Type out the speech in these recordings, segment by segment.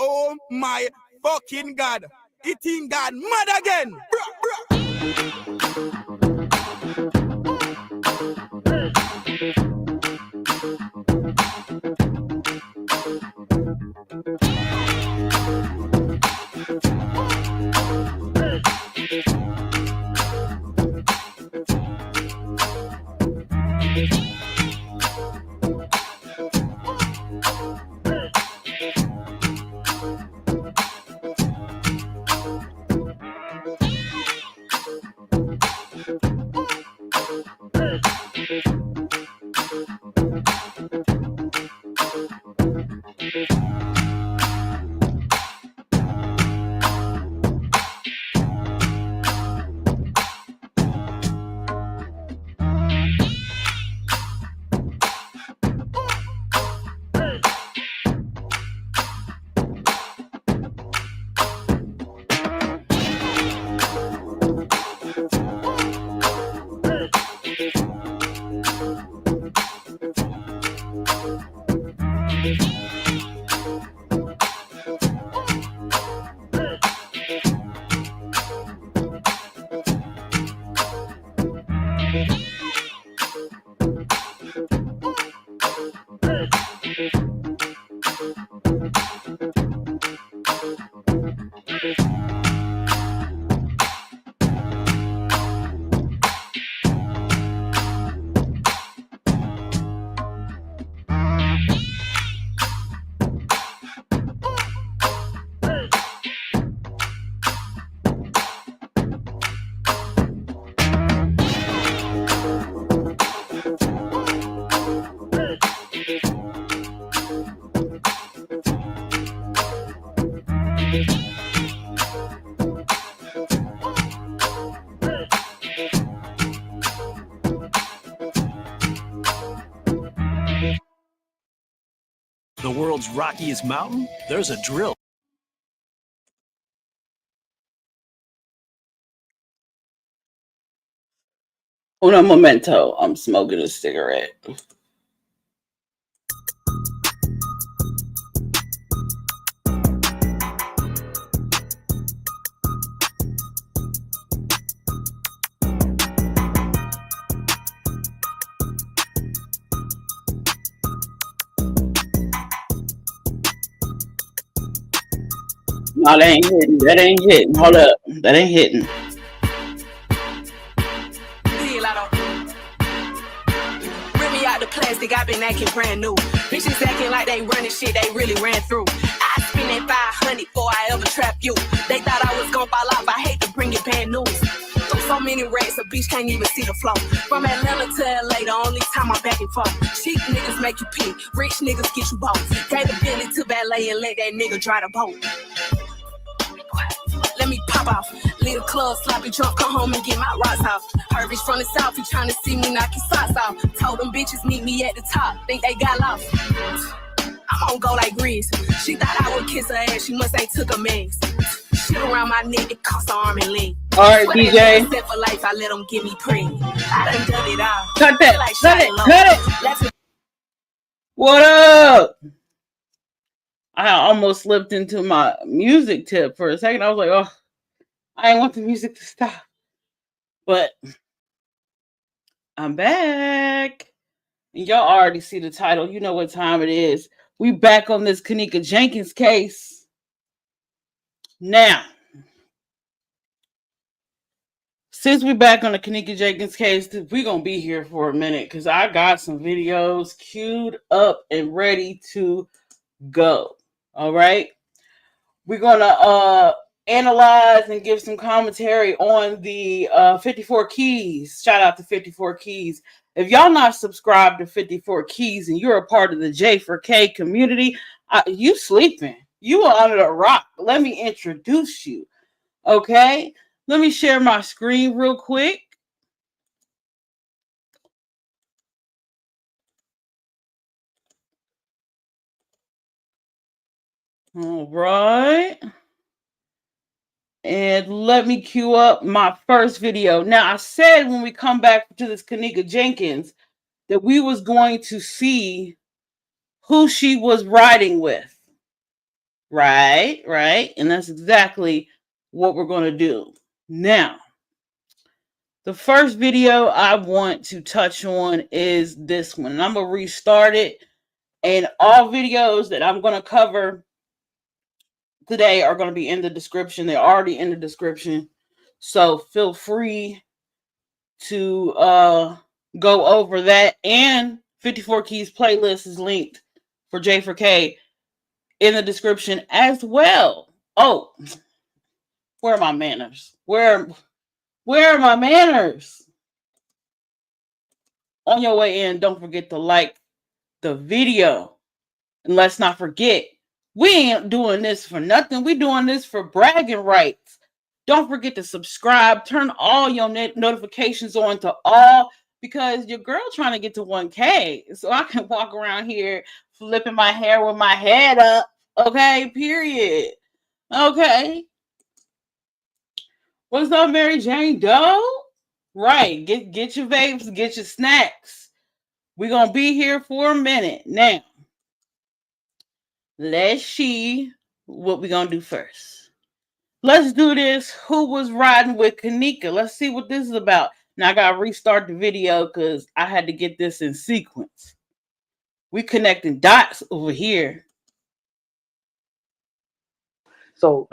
Oh my fucking God. It ain't God mad again. The world's rockiest mountain? There's a drill. Un momento, I'm smoking a cigarette. No, that ain't hitting. That ain't hitting. Hold up. That ain't hitting. Rip me out the plastic, I been acting brand new. Bitches acting like they running shit they really ran through. I spent that 500 before I ever trap you. They thought I was gonna fall off, I hate to bring you bad news. So many rats, a bitch can't even see the flow. From Atlanta to LA, the only time I'm back and forth. Cheap niggas make you pee, rich niggas get you both. Gave the Billy to ballet and let that nigga dry the boat. Let me pop off, leave the club, sloppy drunk, come home and get my rocks off. Herbie from the south, he tryna see me knock his socks off. Told them bitches meet me at the top, think they got lost. I'm on go like Reese. She thought I would kiss her ass, she must ain't took a mess. Shit around my neck, it cost an arm and leg. Alright, DJ. Set for life, I let them give me pre. I done done it all. Cut that, like cut it. What up? I almost slipped into my music tip for a second. I was like, oh, I didn't want the music to stop. But I'm back. And y'all already see the title. You know what time it is. We back on this Kennika Jenkins case. Now, since we back on the Kennika Jenkins case, we're going to be here for a minute because I got some videos queued up and ready to go. All right. We're going to analyze and give some commentary on the 54 Keys. Shout out to 54 Keys. If y'all not subscribed to 54 Keys and you're a part of the J4K community, you sleeping. You are under a rock. Let me introduce you. Okay. Let me share my screen real quick. All right. And let me queue up my first video. Now, I said when we come back to this Kennika Jenkins that we was going to see who she was riding with. Right, right. And that's exactly what we're going to do. Now, the first video I want to touch on is this one. And I'm going to restart it. And all videos that I'm going to cover today are going to be in the description. They're already in the description. So feel free to go over that. And 54 Keys playlist is linked for J4K in the description as well. Oh, where are my manners? Where are my manners? On your way in, don't forget to like the video. And let's not forget, we ain't doing this for nothing. We doing this for bragging rights. Don't forget to subscribe. Turn all your notifications on to all, because your girl trying to get to 1K. So I can walk around here flipping my hair with my head up. Okay, period. Okay. What's up, Mary Jane Doe? Right. Get your vapes, get your snacks. We're going to be here for a minute. Now, let's see what we're going to do first. Let's do this. Who was riding with Kennika? Let's see what this is about. Now, I got to restart the video because I had to get this in sequence. We connecting dots over here. So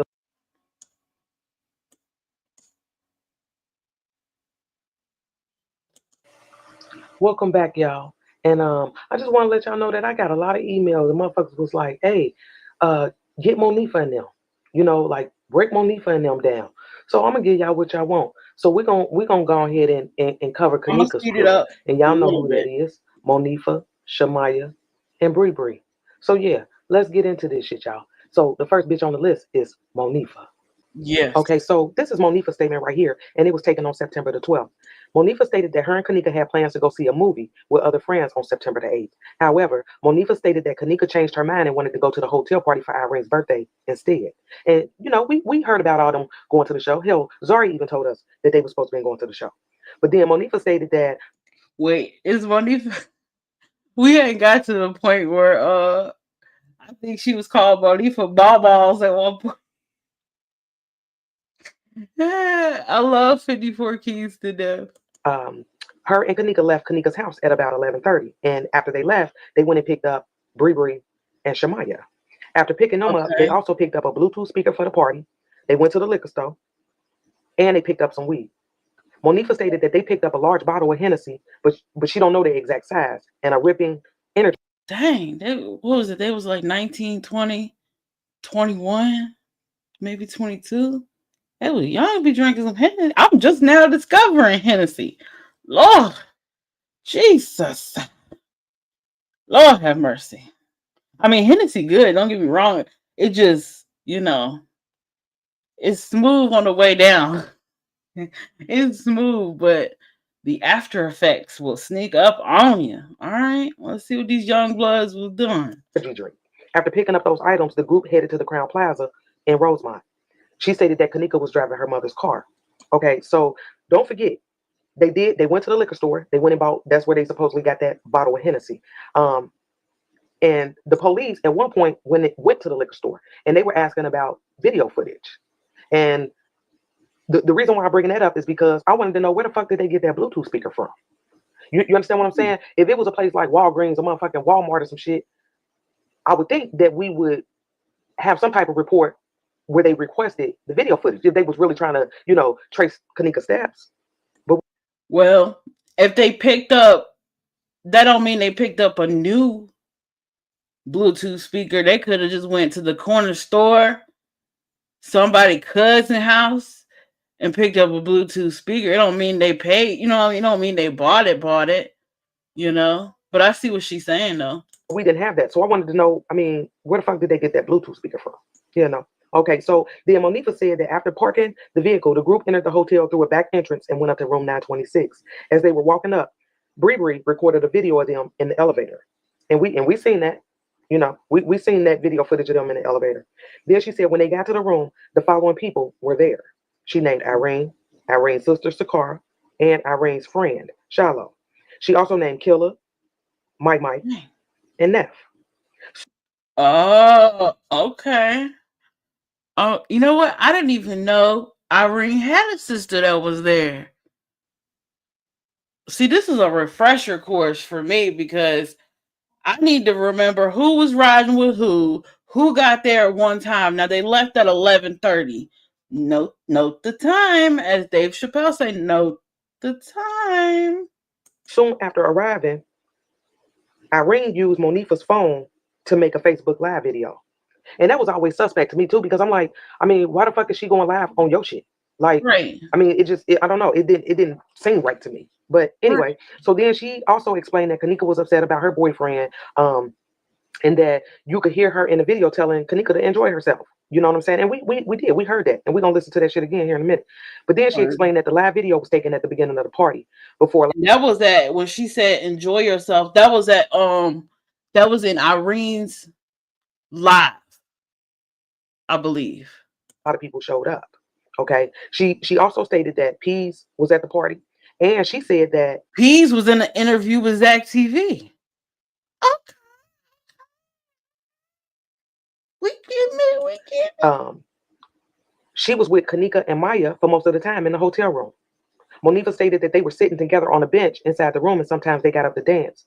welcome back, y'all. And I just want to let y'all know that I got a lot of emails. And motherfuckers was like, "Hey, get Monifa in them. You know, like break Monifa and them down." So I'm gonna give y'all what y'all want. So we're gonna go ahead and cover Kenika's crew. And y'all know who that is: Monifa, Shamaya, and Bree Bree. So yeah, let's get into this shit, y'all. So the first bitch on the list is Monifa. Yes. Okay, so this is Monifa's statement right here, and it was taken on September the 12th. Monifa stated that her and Kennika had plans to go see a movie with other friends on September the 8th. However, Monifa stated that Kennika changed her mind and wanted to go to the hotel party for Irene's birthday instead. And, you know, we heard about all them going to the show. Hell, Zari even told us that they were supposed to be going to the show. But then Monifa stated that... Wait, is Monifa... We ain't got to the point where I think she was called Monifa Balls at one point. I love 54 Keys to death. Her and Kennika left Kenika's house at about 11:30, and after they left, they went and picked up Bree Bree and Shamaya. After picking them up, they also picked up a Bluetooth speaker for the party. They went to the liquor store, and they picked up some weed. Monifa stated that they picked up a large bottle of Hennessy, but she don't know the exact size, and a ripping energy. Dang, what was it? They was like 19, 20, 21, maybe 22. They was young, be drinking some Hennessy. I'm just now discovering Hennessy. Lord, Jesus. Lord have mercy. I mean, Hennessy good, don't get me wrong. It just, you know, it's smooth on the way down. It's smooth, but the after effects will sneak up on you. All right, let's see what these young bloods was doing. After picking up those items, the group headed to the Crowne Plaza in Rosemont. She stated that Kennika was driving her mother's car. Okay, so don't forget, they went to the liquor store. They went and bought, that's where they supposedly got that bottle of Hennessy. And the police at one point, when they went to the liquor store, and they were asking about video footage. And the reason why I'm bringing that up is because I wanted to know where the fuck did they get that Bluetooth speaker from? You understand what I'm saying? If it was a place like Walgreens or motherfucking Walmart or some shit, I would think that we would have some type of report where they requested the video footage if they was really trying to, you know, trace Kenika's steps. But well, if they picked up, that don't mean they picked up a new Bluetooth speaker. They could have just went to the corner store, somebody's cousin house, and picked up a Bluetooth speaker. It don't mean they paid, you know, it don't mean they bought it, you know. But I see what she's saying though. We didn't have that. So I wanted to know, I mean, where the fuck did they get that Bluetooth speaker from? You know. Okay, so then Monifa said that after parking the vehicle, the group entered the hotel through a back entrance and went up to room 926. As they were walking up, Bree Bree recorded a video of them in the elevator. And we seen that. You know, we seen that video footage of them in the elevator. Then she said when they got to the room, the following people were there. She named Irene, Irene's sister Sakara, and Irene's friend, Shiloh. She also named Killer, Mike, and Neff. Oh, okay. Oh, you know what? I didn't even know Irene had a sister that was there. See, this is a refresher course for me because I need to remember who was riding with who got there at one time. Now they left at 11:30. Note the time, as Dave Chappelle say. Note the time. Soon after arriving, Irene used Monifa's phone to make a Facebook Live video. And that was always suspect to me too, because I'm like, I mean, why the fuck is she going live on your shit? Like, Right. I mean, I don't know. It didn't seem right to me. But anyway, so then she also explained that Kennika was upset about her boyfriend, and that you could hear her in the video telling Kennika to enjoy herself. You know what I'm saying? And we did. We heard that. And we're going to listen to that shit again here in a minute. But then she explained that the live video was taken at the beginning of the party before. That was that when she said enjoy yourself. That was in Irene's live, I believe. A lot of people showed up. Okay. She also stated that Pease was at the party. And she said that Pease was in an interview with Zach TV. Okay. We get it. She was with Kennika and Maya for most of the time in the hotel room. Monifa stated that they were sitting together on a bench inside the room, and sometimes they got up to dance.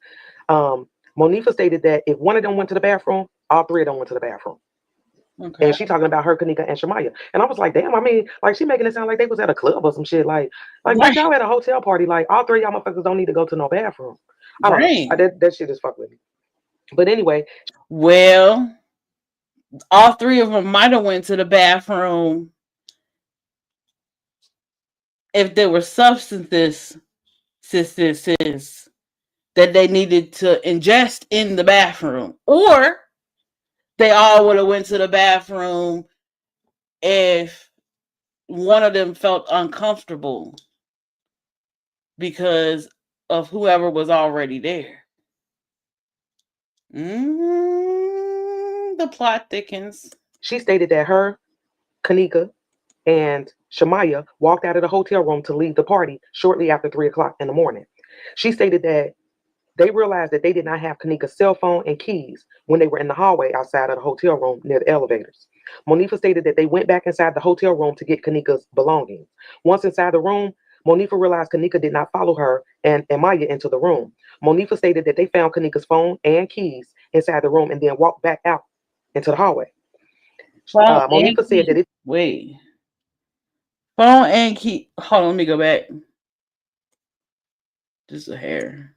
Monifa stated that if one of them went to the bathroom, all three of them went to the bathroom. Okay. And she talking about her, Kennika, and Shamaya. And I was like, damn, I mean, like, she making it sound like they was at a club or some shit. Like right. Y'all at a hotel party. Like, all three of y'all motherfuckers don't need to go to no bathroom. I don't know. That shit is fuck with me. But anyway. Well, all three of them might have went to the bathroom if there were substances that they needed to ingest in the bathroom, or they all would have went to the bathroom if one of them felt uncomfortable because of whoever was already there. The plot thickens. She stated that her, Kennika, and Shamaya walked out of the hotel room to leave the party shortly after 3 o'clock in the morning. She stated that they realized that they did not have Kenika's cell phone and keys when they were in the hallway outside of the hotel room near the elevators. Monifa stated that they went back inside the hotel room to get Kenika's belongings. Once inside the room, Monifa realized Kennika did not follow her and Maya into the room. Monifa stated that they found Kenika's phone and keys inside the room and then walked back out into the hallway. Monifa said that phone and key. Hold on, let me go back. Just a hair.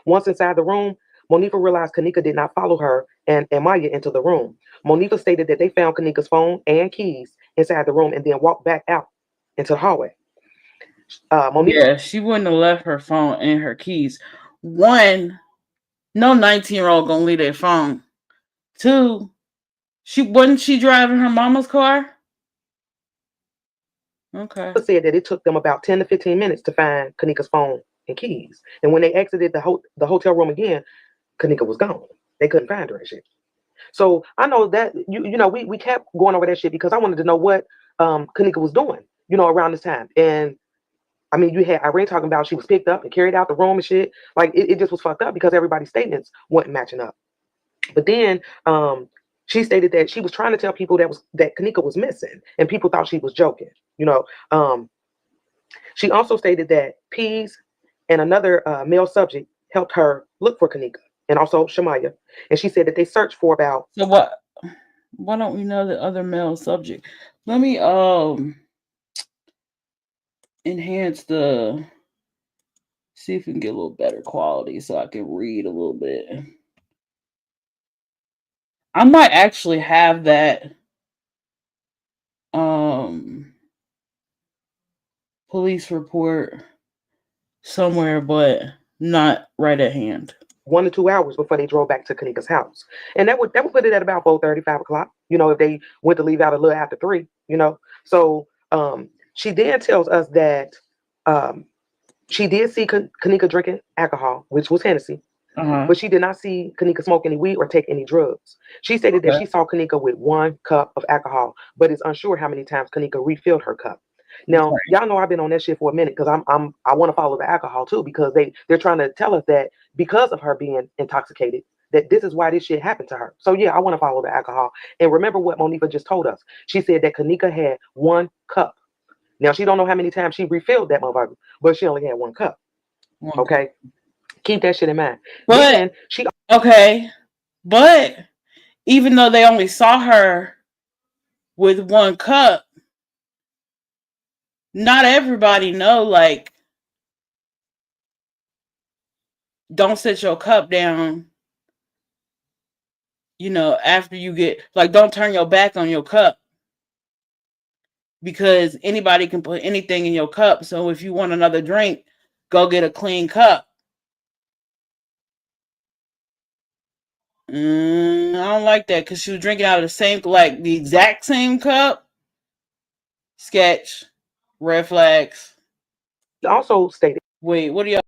Once inside the room, Monifa realized Kennika did not follow her and Maya into the room. Monifa stated that they found Kenika's phone and keys inside the room and then walked back out into the hallway. Yeah, she wouldn't have left her phone and her keys. One, no 19-year-old gonna leave their phone. Two, wasn't she driving her mama's car? Okay. Said that it took them about 10 to 15 minutes to find Kenika's phone and keys. And when they exited the hotel room again, Kennika was gone. They couldn't find her and shit. So I know that we kept going over that shit because I wanted to know what Kennika was doing, around this time. And I mean, you had Irene talking about she was picked up and carried out the room and shit. Like it just was fucked up because everybody's statements weren't matching up. But then she stated that she was trying to tell people that Kennika was missing, and people thought she was joking. She also stated that Pease and another male subject helped her look for Kennika, and also Shamaya. And she said that they searched for about. So what? Why don't we know the other male subject? Let me enhance see if we can get a little better quality so I can read a little bit. I might actually have that police report somewhere, but not right at hand. 1 to 2 hours before they drove back to Kenika's house. And that would put it at about 4:30, 5 o'clock, if they went to leave out a little after 3, So she then tells us that she did see Kennika drinking alcohol, which was Hennessy. But she did not see Kennika smoke any weed or take any drugs. She stated that she saw Kennika with 1 cup of alcohol, but is unsure how many times Kennika refilled her cup. Now, y'all know I've been on that shit for a minute because I want to follow the alcohol too, because they're trying to tell us that because of her being intoxicated, that this is why this shit happened to her. So yeah, I want to follow the alcohol. And remember what Monifa just told us. She said that Kennika had 1 cup. Now she don't know how many times she refilled that motherfucker, but she only had 1 cup. Okay, keep that shit in mind. But then she but even though they only saw her with 1 cup, not everybody know, like, don't set your cup down, after you get, like, don't turn your back on your cup, because anybody can put anything in your cup. So if you want another drink, go get a clean cup. I don't like that, because she was drinking out of the exact same cup. Sketch. Red flags. also stated. Wait, what are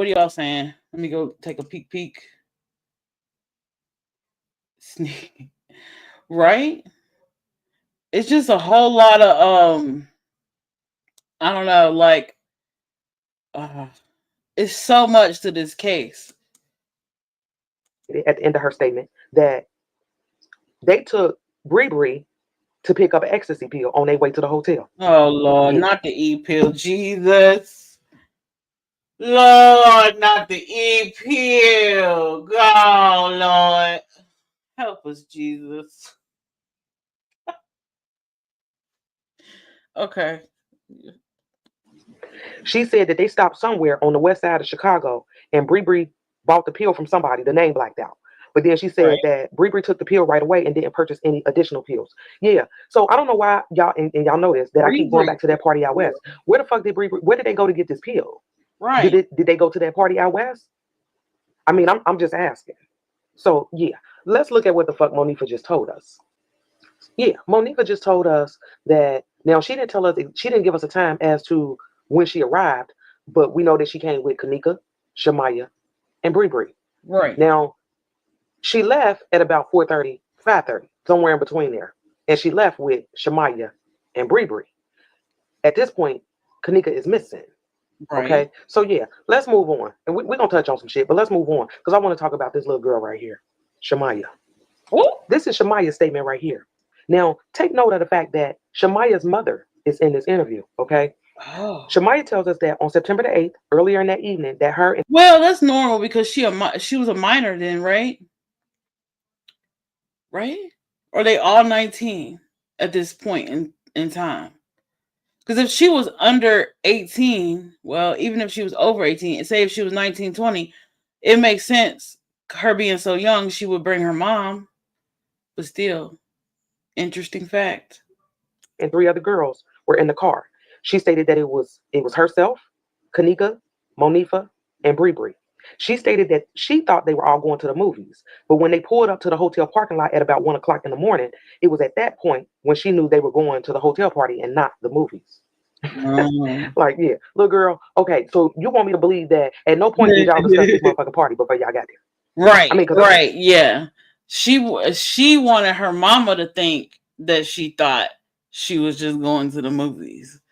y'all saying? Let me go take a peek. Sneak. Right? It's just a whole lot of I don't know, like it's so much to this case. At the end of her statement, that they took Bree to pick up an ecstasy pill on their way to the hotel. Oh Lord, not the E pill, Jesus. Lord, not the E pill. Oh Lord. Help us, Jesus. Okay. She said that they stopped somewhere on the west side of Chicago, and Bree bought the pill from somebody. The name blacked out. But then she said that Bree took the pill right away and didn't purchase any additional pills. Yeah. So I don't know why y'all, and y'all know this, that I keep going back to that party out west. Where the fuck did where did they go to get this pill? Right. Did they go to that party out west? I mean, I'm just asking. So yeah, let's look at what the fuck Monifa just told us. Yeah, Monifa just told us that, now she didn't tell us, she didn't give us a time as to when she arrived, but we know that she came with Kennika, Shamaya, and Bree. Right. Now, she left at about 4:30, 5:30, somewhere in between there. And she left with Shamaya and Bree. At this point, Kennika is missing. Right. Okay, so yeah, let's move on. And we're going to touch on some shit, but let's move on, because I want to talk about this little girl right here, Shamaya. Ooh. This is Shamaya's statement right here. Now, take note of the fact that Shamaya's mother is in this interview, okay? Oh. Shamaya tells us that on September the 8th, earlier in that evening, that her... Well, that's normal, because she was a minor then, right? Right? Or are they all 19 at this point in time? Because if she was under 18, well, even if she was over 18, say if she was 19, 20, it makes sense. Her being so young, she would bring her mom. But still, interesting fact. And 3 other girls were in the car. She stated that it was herself, Kennika, Monifa, and Bree. She stated that she thought they were all going to the movies, but when they pulled up to the hotel parking lot at about 1 o'clock in the morning, it was at that point when she knew they were going to the hotel party and not the movies. Like, yeah, little girl. Okay, so you want me to believe that at no point did y'all discuss this motherfucking party before y'all got there? Right. I mean, right. Yeah. She wanted her mama to think that she thought she was just going to the movies.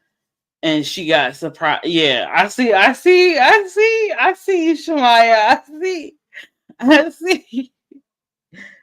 And she got surprised. Yeah, I see, Shamaya. I see.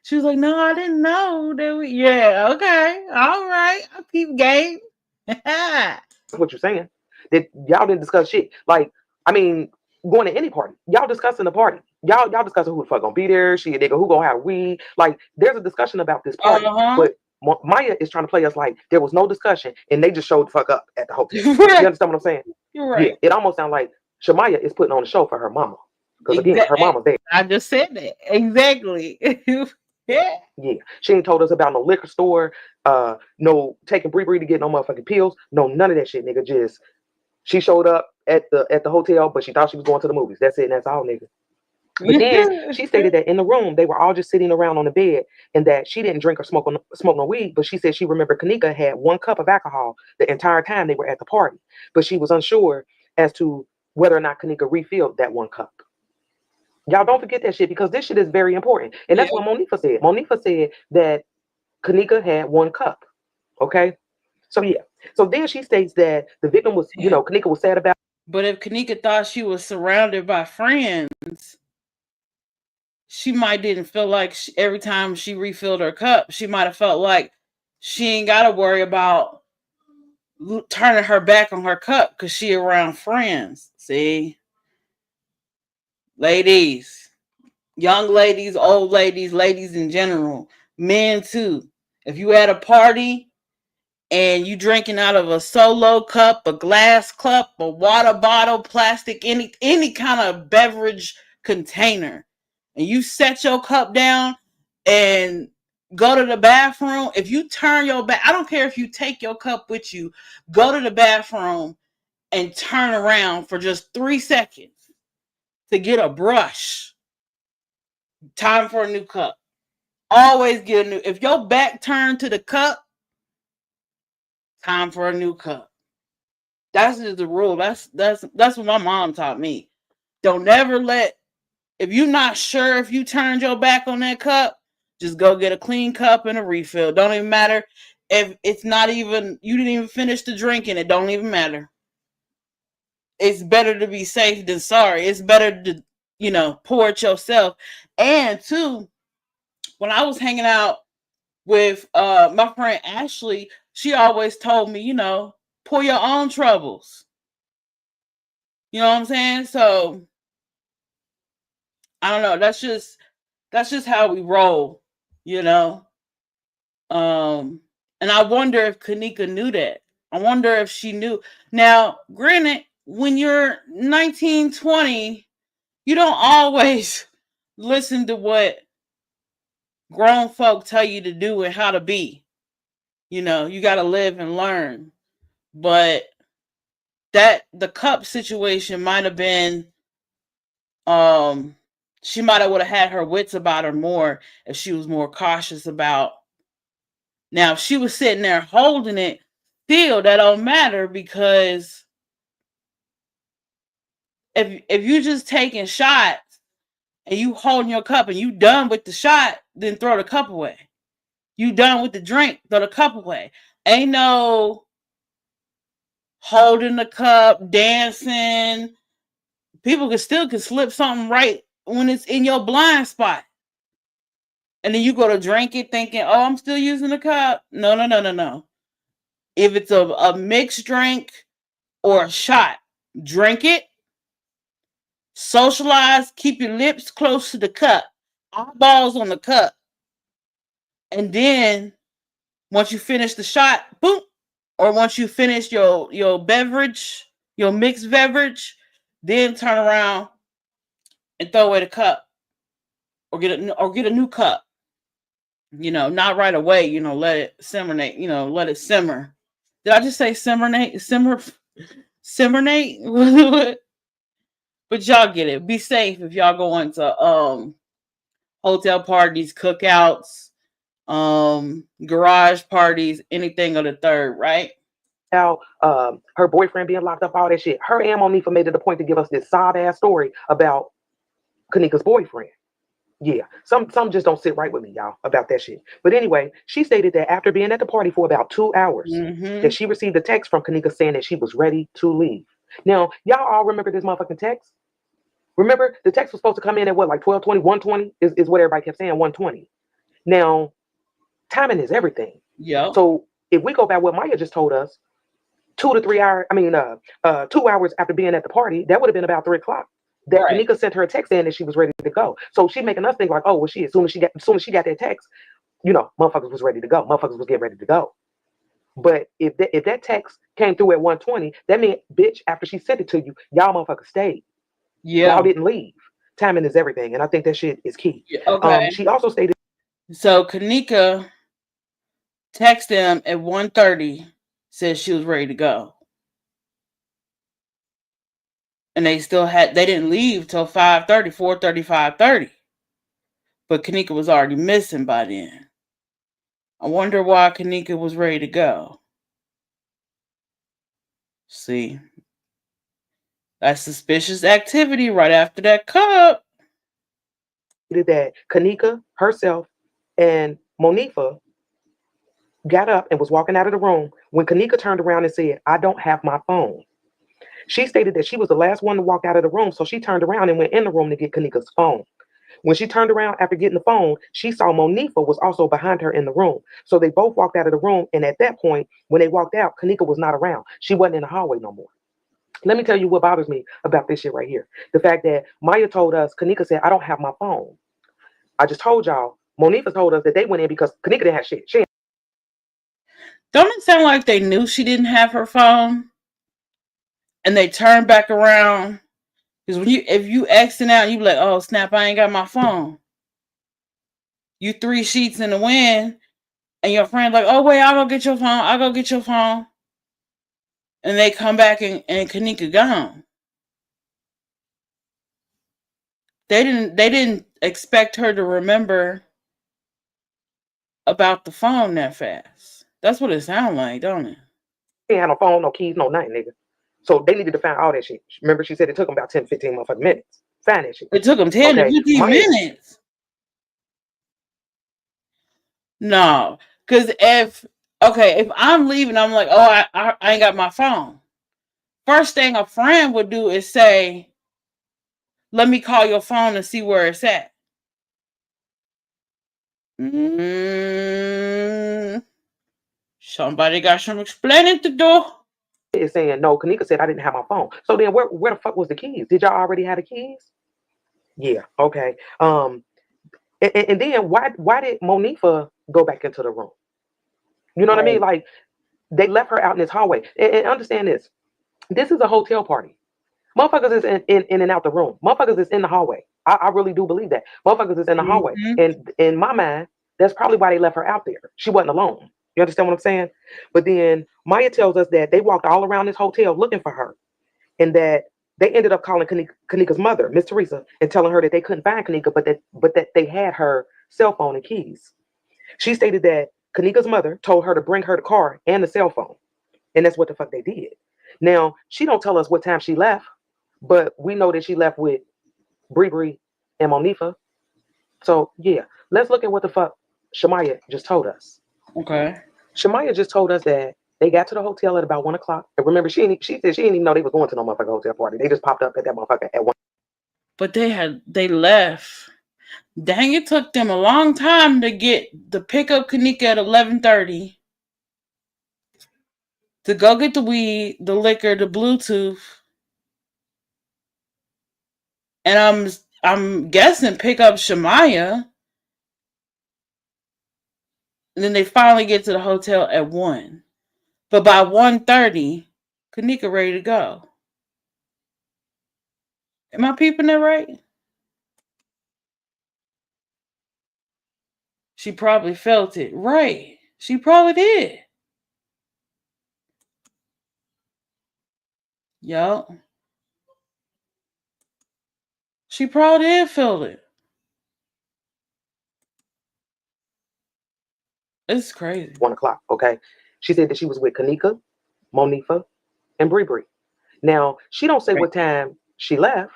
She was like, no, I didn't know that we. Yeah, okay, all right. I peep game. That's what you're saying. That y'all didn't discuss shit. Like, I mean, going to any party, y'all discussing the party. Y'all discussing who the fuck gonna be there. She a nigga, who gonna have weed. Like, there's a discussion about this party, but Maya is trying to play us like there was no discussion and they just showed the fuck up at the hotel. You understand what I'm saying? You're right. Yeah, it almost sounds like Shamaya is putting on a show for her mama. Because again, her mama's there. I just said that. Exactly. Yeah. She ain't told us about no liquor store, no taking Bree to get no motherfucking pills. No, none of that shit, nigga. Just she showed up at the hotel, but she thought she was going to the movies. That's it, and that's all, nigga. But then she stated that in the room, they were all just sitting around on the bed and that she didn't drink or smoke no weed, but she said she remembered Kennika had 1 cup of alcohol the entire time they were at the party, but she was unsure as to whether or not Kennika refilled that 1 cup. Y'all don't forget that shit, because this shit is very important. And that's what Monifa said. Monifa said that Kennika had 1 cup. Okay? So yeah. So then she states that the victim was, Kennika was sad about. But if Kennika thought she was surrounded by friends, she might didn't feel like every time she refilled her cup, she might have felt like she ain't got to worry about turning her back on her cup because she around friends. See, ladies, young ladies, old ladies, ladies in general, men too. If you at a party and you drinking out of a solo cup, a glass cup, a water bottle, plastic, any kind of beverage container, and you set your cup down and go to the bathroom, if you turn your back, I don't care if you take your cup with you, go to the bathroom and turn around for just 3 seconds to get a brush. Time for a new cup. Always get a new. If your back turned to the cup, time for a new cup. That's just the rule. That's what my mom taught me. Don't never let, if you're not sure if you turned your back on that cup, just go get a clean cup and a refill. Don't even matter if it's not even, you didn't even finish the drinking. It don't even matter. It's better to be safe than sorry. It's better to, pour it yourself. And two, when I was hanging out with my friend Ashley, she always told me, pour your own troubles. You know what I'm saying? So I don't know. That's just how we roll, And I wonder if Kennika knew that. I wonder if she knew. Now, granted, when you're 19, 20, you don't always listen to what grown folk tell you to do and how to be. You got to live and learn. But the cup situation might have been, she might have would have had her wits about her more if she was more cautious about. Now, if she was sitting there holding it, still that don't matter, because if you just taking shots and you holding your cup and you done with the shot, then throw the cup away. You done with the drink, throw the cup away. Ain't no holding the cup, dancing. People can slip something right when it's in your blind spot. And then you go to drink it thinking, oh, I'm still using the cup. No. If it's a mixed drink or a shot, drink it, socialize, keep your lips close to the cup, eyeballs on the cup. And then once you finish the shot, boom, or once you finish your beverage, your mixed beverage, then turn around and throw away the cup or get a new cup. Not right away, let it simmer, let it simmer. Did I just say simmernate? Simmernate? But y'all get it. Be safe if y'all going to hotel parties, cookouts, garage parties, anything of the third, right? Now, her boyfriend being locked up, all that shit. Her and Monifa made it a point to give us this sob ass story about Kenika's boyfriend. Yeah, some just don't sit right with me, y'all, about that shit. But anyway, she stated that after being at the party for about 2 hours, that she received a text from Kennika saying that she was ready to leave. Now, y'all all remember this motherfucking text? Remember, the text was supposed to come in at what, like 12:20, 1:20 is what everybody kept saying, 1:20. Now, timing is everything. Yeah. So if we go back what Maya just told us, 2 to 3 hours, 2 hours after being at the party, that would have been about 3 o'clock. That right. Kennika sent her a text saying that she was ready to go. So she making us think like, oh, well, as soon as she got that text, motherfuckers was ready to go. Motherfuckers was getting ready to go. But if that text came through at 1:20, that meant, bitch, after she sent it to you, y'all motherfuckers stayed. Yeah. Y'all didn't leave. Timing is everything. And I think that shit is key. Okay. She also stated. So Kennika texted him at 1:30, said she was ready to go. And they didn't leave till 5:30, 4:30, 5:30. But Kennika was already missing by then. I wonder why Kennika was ready to go. See, that's suspicious activity right after that cup. That Kennika herself and Monifa got up and was walking out of the room when Kennika turned around and said, I don't have my phone. She stated that she was the last one to walk out of the room, so she turned around and went in the room to get Kenika's phone. When she turned around after getting the phone, she saw Monifa was also behind her in the room. So they both walked out of the room. And at that point, when they walked out, Kennika was not around. She wasn't in the hallway no more. Let me tell you what bothers me about this shit right here. The fact that Maya told us, Kennika said, I don't have my phone. I just told y'all, Monifa told us that they went in because Kennika didn't have shit. Don't it sound like they knew she didn't have her phone? And they turned back around? Because if you Xing out, you be like, oh snap, I ain't got my phone. You 3 sheets in the wind, and your friend like, oh wait, I'll go get your phone. I'll go get your phone. And they come back and Kennika gone. They didn't expect her to remember about the phone that fast. That's what it sounds like, don't it? She ain't had no phone, no keys, no nothing, nigga. So they needed to find all that shit. Remember, she said it took them about 10, 15 motherfucking minutes. Find that shit. It took them 10 to 15 minutes. No. Because if I'm leaving, I'm like, oh, I ain't got my phone. First thing a friend would do is say, let me call your phone and see where it's at. Somebody got some explaining to do. Is saying no. Kennika said I didn't have my phone. So then where the fuck was the keys? Did y'all already have the keys? Yeah. Okay. And then why did Monifa go back into the room? You know what I mean? Like they left her out in this hallway. And understand this. This is a hotel party. Motherfuckers is in and out the room. Motherfuckers is in the hallway. I really do believe that. Motherfuckers is in the hallway. And in my mind, that's probably why they left her out there. She wasn't alone. You understand what I'm saying? But then Maya tells us that they walked all around this hotel looking for her, and that they ended up calling Kenika's mother, Miss Teresa, and telling her that they couldn't find Kennika, but that they had her cell phone and keys. She stated that Kenika's mother told her to bring her the car and the cell phone, and that's what the fuck they did. Now she don't tell us what time she left, but we know that she left with Bree and Monifa. So yeah, let's look at what the fuck Shamaya just told us. Okay. Shamaya just told us that they got to the hotel at about 1 o'clock. And remember, she said she didn't even know they were going to no motherfucking hotel party. They just popped up at that motherfucker at 1. But they left. Dang, it took them a long time to pick up Kennika at 11:30. To go get the weed, the liquor, the Bluetooth. And I'm guessing pick up Shamaya. And then they finally get to the hotel at 1. But by 1:30, Kennika ready to go. Am I peeping that right? She probably felt it. Right. She probably did. Yup. She probably did feel it. It's crazy. 1 o'clock, okay? She said that she was with Kennika, Monifa, and Bree. Now, she don't say what time she left,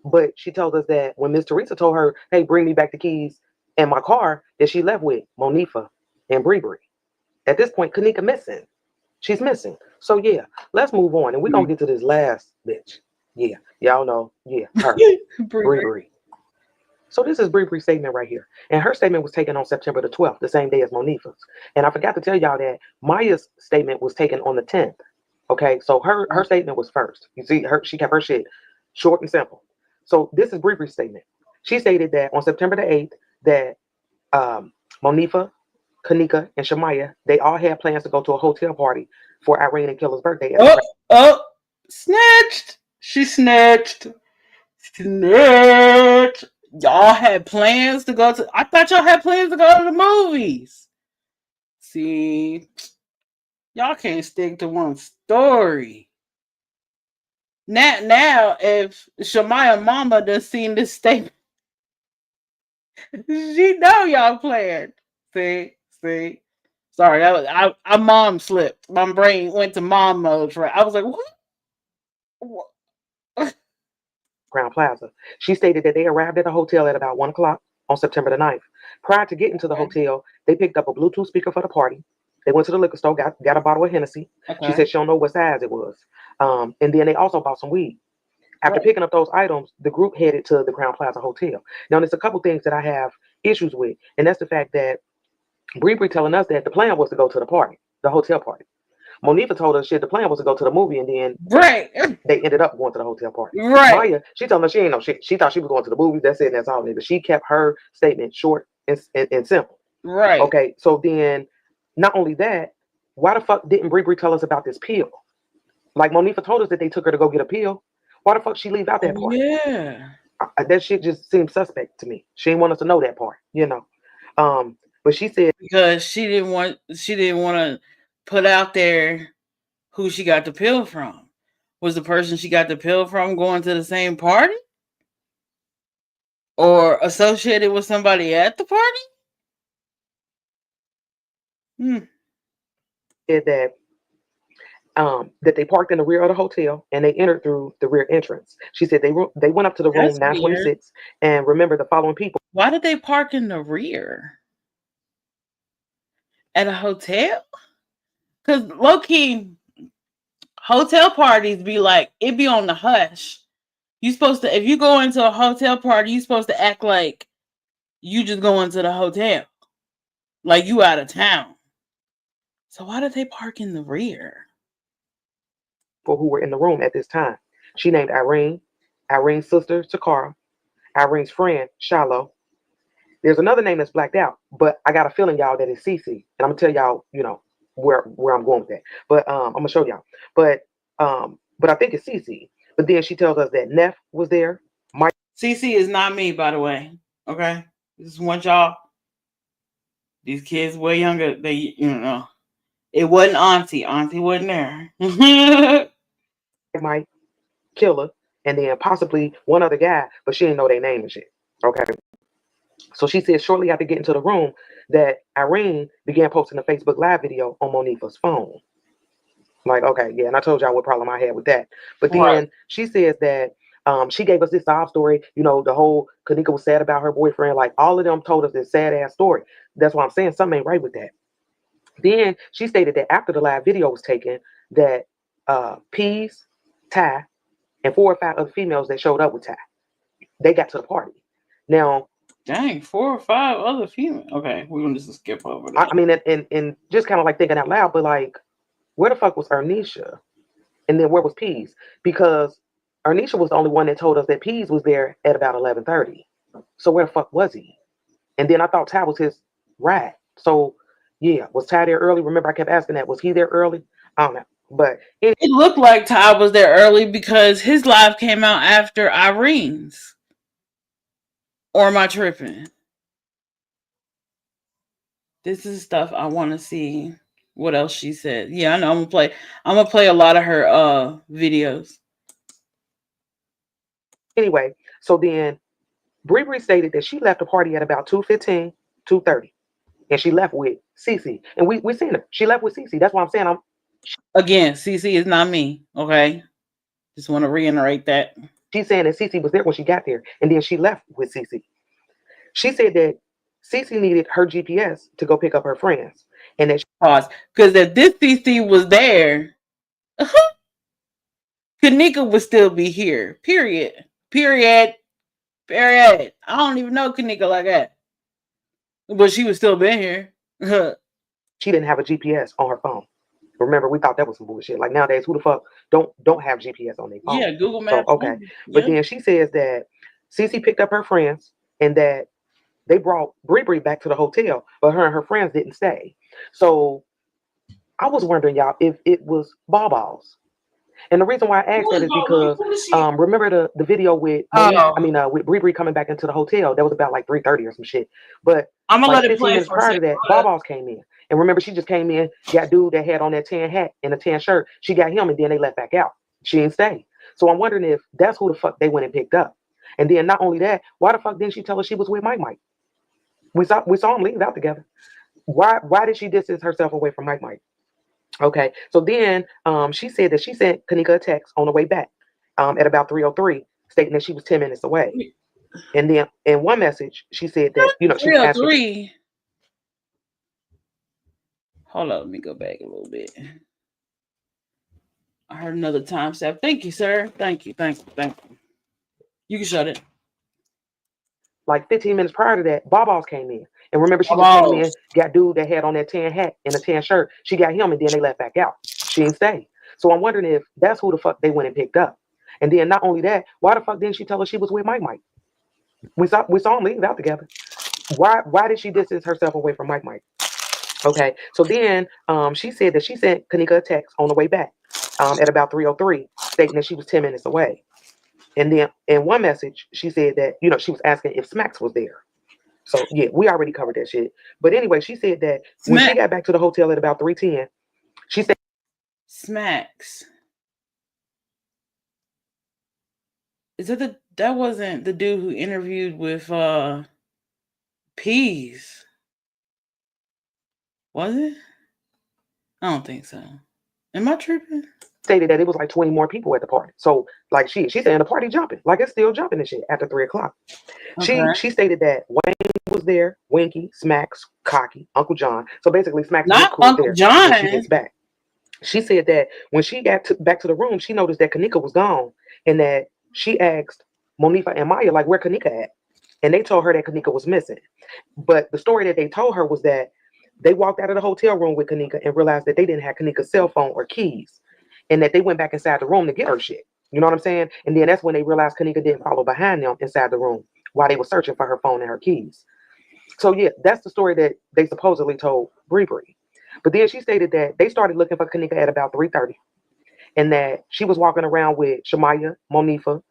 but she told us that when Miss Teresa told her, hey, bring me back the keys and my car, that she left with Monifa and Bree. At this point, Kennika missing. She's missing. So yeah, let's move on. And we're going to get to this last bitch. Yeah, y'all know. Yeah, her. Bree. So this is Bree's statement right here. And her statement was taken on September the 12th, the same day as Monifa's. And I forgot to tell y'all that Maya's statement was taken on the 10th. Okay, so her statement was first. You see, she kept her shit short and simple. So this is Bree's statement. She stated that on September the 8th, that Monifa, Kennika, and Shamaya, they all had plans to go to a hotel party for Irene and Killer's birthday. Snatched. She snatched. Snatched. Y'all had plans to go to... I thought y'all had plans to go to the movies. See, y'all can't stick to one story. Now, if Shamaya mama done seen this statement, she know y'all planned. See. Sorry, I mom slipped. My brain went to mom mode. Right, I was like, what? Crowne Plaza. She stated that they arrived at the hotel at about 1 o'clock on September the 9th. Prior to getting to the hotel, they picked up a Bluetooth speaker for the party. They went to the liquor store, got a bottle of Hennessy. Okay. She said she don't know what size it was. And then they also bought some weed. After picking up those items, the group headed to the Crowne Plaza Hotel. Now, there's a couple things that I have issues with, and that's the fact that Bree telling us that the plan was to go to the party, the hotel party. Monifa told us shit, the plan was to go to the movie, and then they ended up going to the hotel party. Maya, she told us she ain't no shit. She thought she was going to the movies. That's it, and that's all. But she kept her statement short and simple. Right. Okay, so then, not only that, why the fuck didn't Bree tell us about this pill? Like Monifa told us that they took her to go get a pill. Why the fuck she leave out that part? Yeah. That shit just seems suspect to me. She didn't want us to know that part, you know. But she said because she didn't want to put out there who she got the pill from. Was the person she got the pill from going to the same party? Or associated with somebody at the party? Said that they parked in the rear of the hotel and they entered through the rear entrance. She said they went up to the room 926 and remember the following people. Why did they park in the rear? At a hotel? Because low-key, hotel parties be like, it be on the hush. You supposed to, if you go into a hotel party, you supposed to act like you just go into the hotel. Like you out of town. So why did they park in the rear? People who were in the room at this time. She named Irene, Irene's sister, Takara, Irene's friend, Shiloh. There's another name that's blacked out, but I got a feeling, y'all, that it's Cece. And I'm going to tell y'all, you know, where I'm going with that. But I'm going to show y'all. But I think it's Cece. But then she tells us that Neff was there. Cece is not me, by the way. Okay? Just want y'all. These kids way younger. They, you know. It wasn't Auntie. Auntie wasn't there. Mike, Killer, and then possibly one other guy, but she didn't know their name and shit. Okay. So she said shortly after getting to the room that Irene began posting a Facebook Live video on Monifa's phone. Like, okay, yeah, and I told y'all what problem I had with that. But then she says that she gave us this sob story, you know, the whole Kennika was sad about her boyfriend. Like, all of them told us this sad ass story. That's why I'm saying something ain't right with that. Then she stated that after the live video was taken, that Peas, Ty, and 4 or 5 other females that showed up with Ty, they got to the party. Now, dang, 4 or 5 other females. Okay, we're gonna just skip over that. I mean, and just kind of like thinking out loud, but like, where the fuck was Ernisha? And then where was Peas? Because Ernisha was the only one that told us that Peas was there at about 11:30. So where the fuck was he? And then I thought Ty was his ride. So yeah, was Ty there early? Remember, I kept asking that. Was he there early? I don't know. But it looked like Ty was there early because his live came out after Irene's. Or am I tripping? This is stuff I want to see. What else she said? Yeah, I know. I'm gonna play a lot of her videos. Anyway, so then Bree stated that she left the party at about 2:15, 2:30. And she left with Cece. And we seen her. She left with Cece. That's why I'm saying again, Cece is not me. Okay. Just want to reiterate that. She's saying that Cece was there when she got there. And then she left with Cece. She said that Cece needed her GPS to go pick up her friends. And that pause. Because if this Cece was there, Kennika would still be here. Period. I don't even know Kennika like that. But she would still be here. She didn't have a GPS on her phone. Remember, we thought that was some bullshit. Like nowadays, who the fuck don't have GPS on their phone? Yeah, Google Maps. So, okay. But then she says that Cece picked up her friends and that they brought Bree back to the hotel, but her and her friends didn't stay. So I was wondering, y'all, if it was Balls. And the reason why I asked that is because remember the video with with Bree coming back into the hotel? That was about like 3:30 or some shit. But I'm gonna like let it 15 play minutes prior to that, Balls came in. And remember, she just came in, got dude that had on that tan hat and a tan shirt. She got him, and then they left back out. She didn't stay. So I'm wondering if that's who the fuck they went and picked up. And then not only that, why the fuck didn't she tell us she was with Mike? We saw them leave out together. Why did she distance herself away from Mike? Okay, so then she said that she sent Kennika a text on the way back at about 3:03, stating that she was 10 minutes away. And then in one message, she said that, you know, she was asking. Hold on, let me go back a little bit. I heard another time step. Thank you, sir. Thank you. You can shut it. Like 15 minutes prior to that, Bobos came in. And remember, she just came in, Bobos. got dude that had on that tan hat and a tan shirt. She got him, and then they left back out. She didn't stay. So I'm wondering if that's who the fuck they went and picked up. And then not only that, why the fuck didn't she tell her she was with Mike? We saw them leave out together. Why did she distance herself away from Mike? Okay, so then she said that she sent Kennika a text on the way back at about 3:03, stating that she was 10 minutes away. And then in one message, she said that, she was asking if Smacks was there. So yeah, we already covered that shit. But anyway, she said that when she got back to the hotel at about 3:10, she said Smacks. Is that wasn't the dude who interviewed with Peas? Was it? I don't think so. Am I tripping? Stated that it was like 20 more people at the party. So like she saying the party jumping, like it's still jumping and shit after 3 o'clock. Okay. She stated that Wayne was there, Winky, Smacks, Cocky, Uncle John. So basically Smacks not Uncle there John when she gets back. She said that when she got back to the room, she noticed that Kennika was gone and that she asked Monifa and Maya like where Kennika at, and they told her that Kennika was missing. But the story that they told her was that they walked out of the hotel room with Kennika and realized that they didn't have Kennika's cell phone or keys, and that they went back inside the room to get her shit. You know what I'm saying? And then that's when they realized Kennika didn't follow behind them inside the room while they were searching for her phone and her keys. So yeah, that's the story that they supposedly told Bree. But then she stated that they started looking for Kennika at about 3:30, and that she was walking around with Shamaya, Monifa,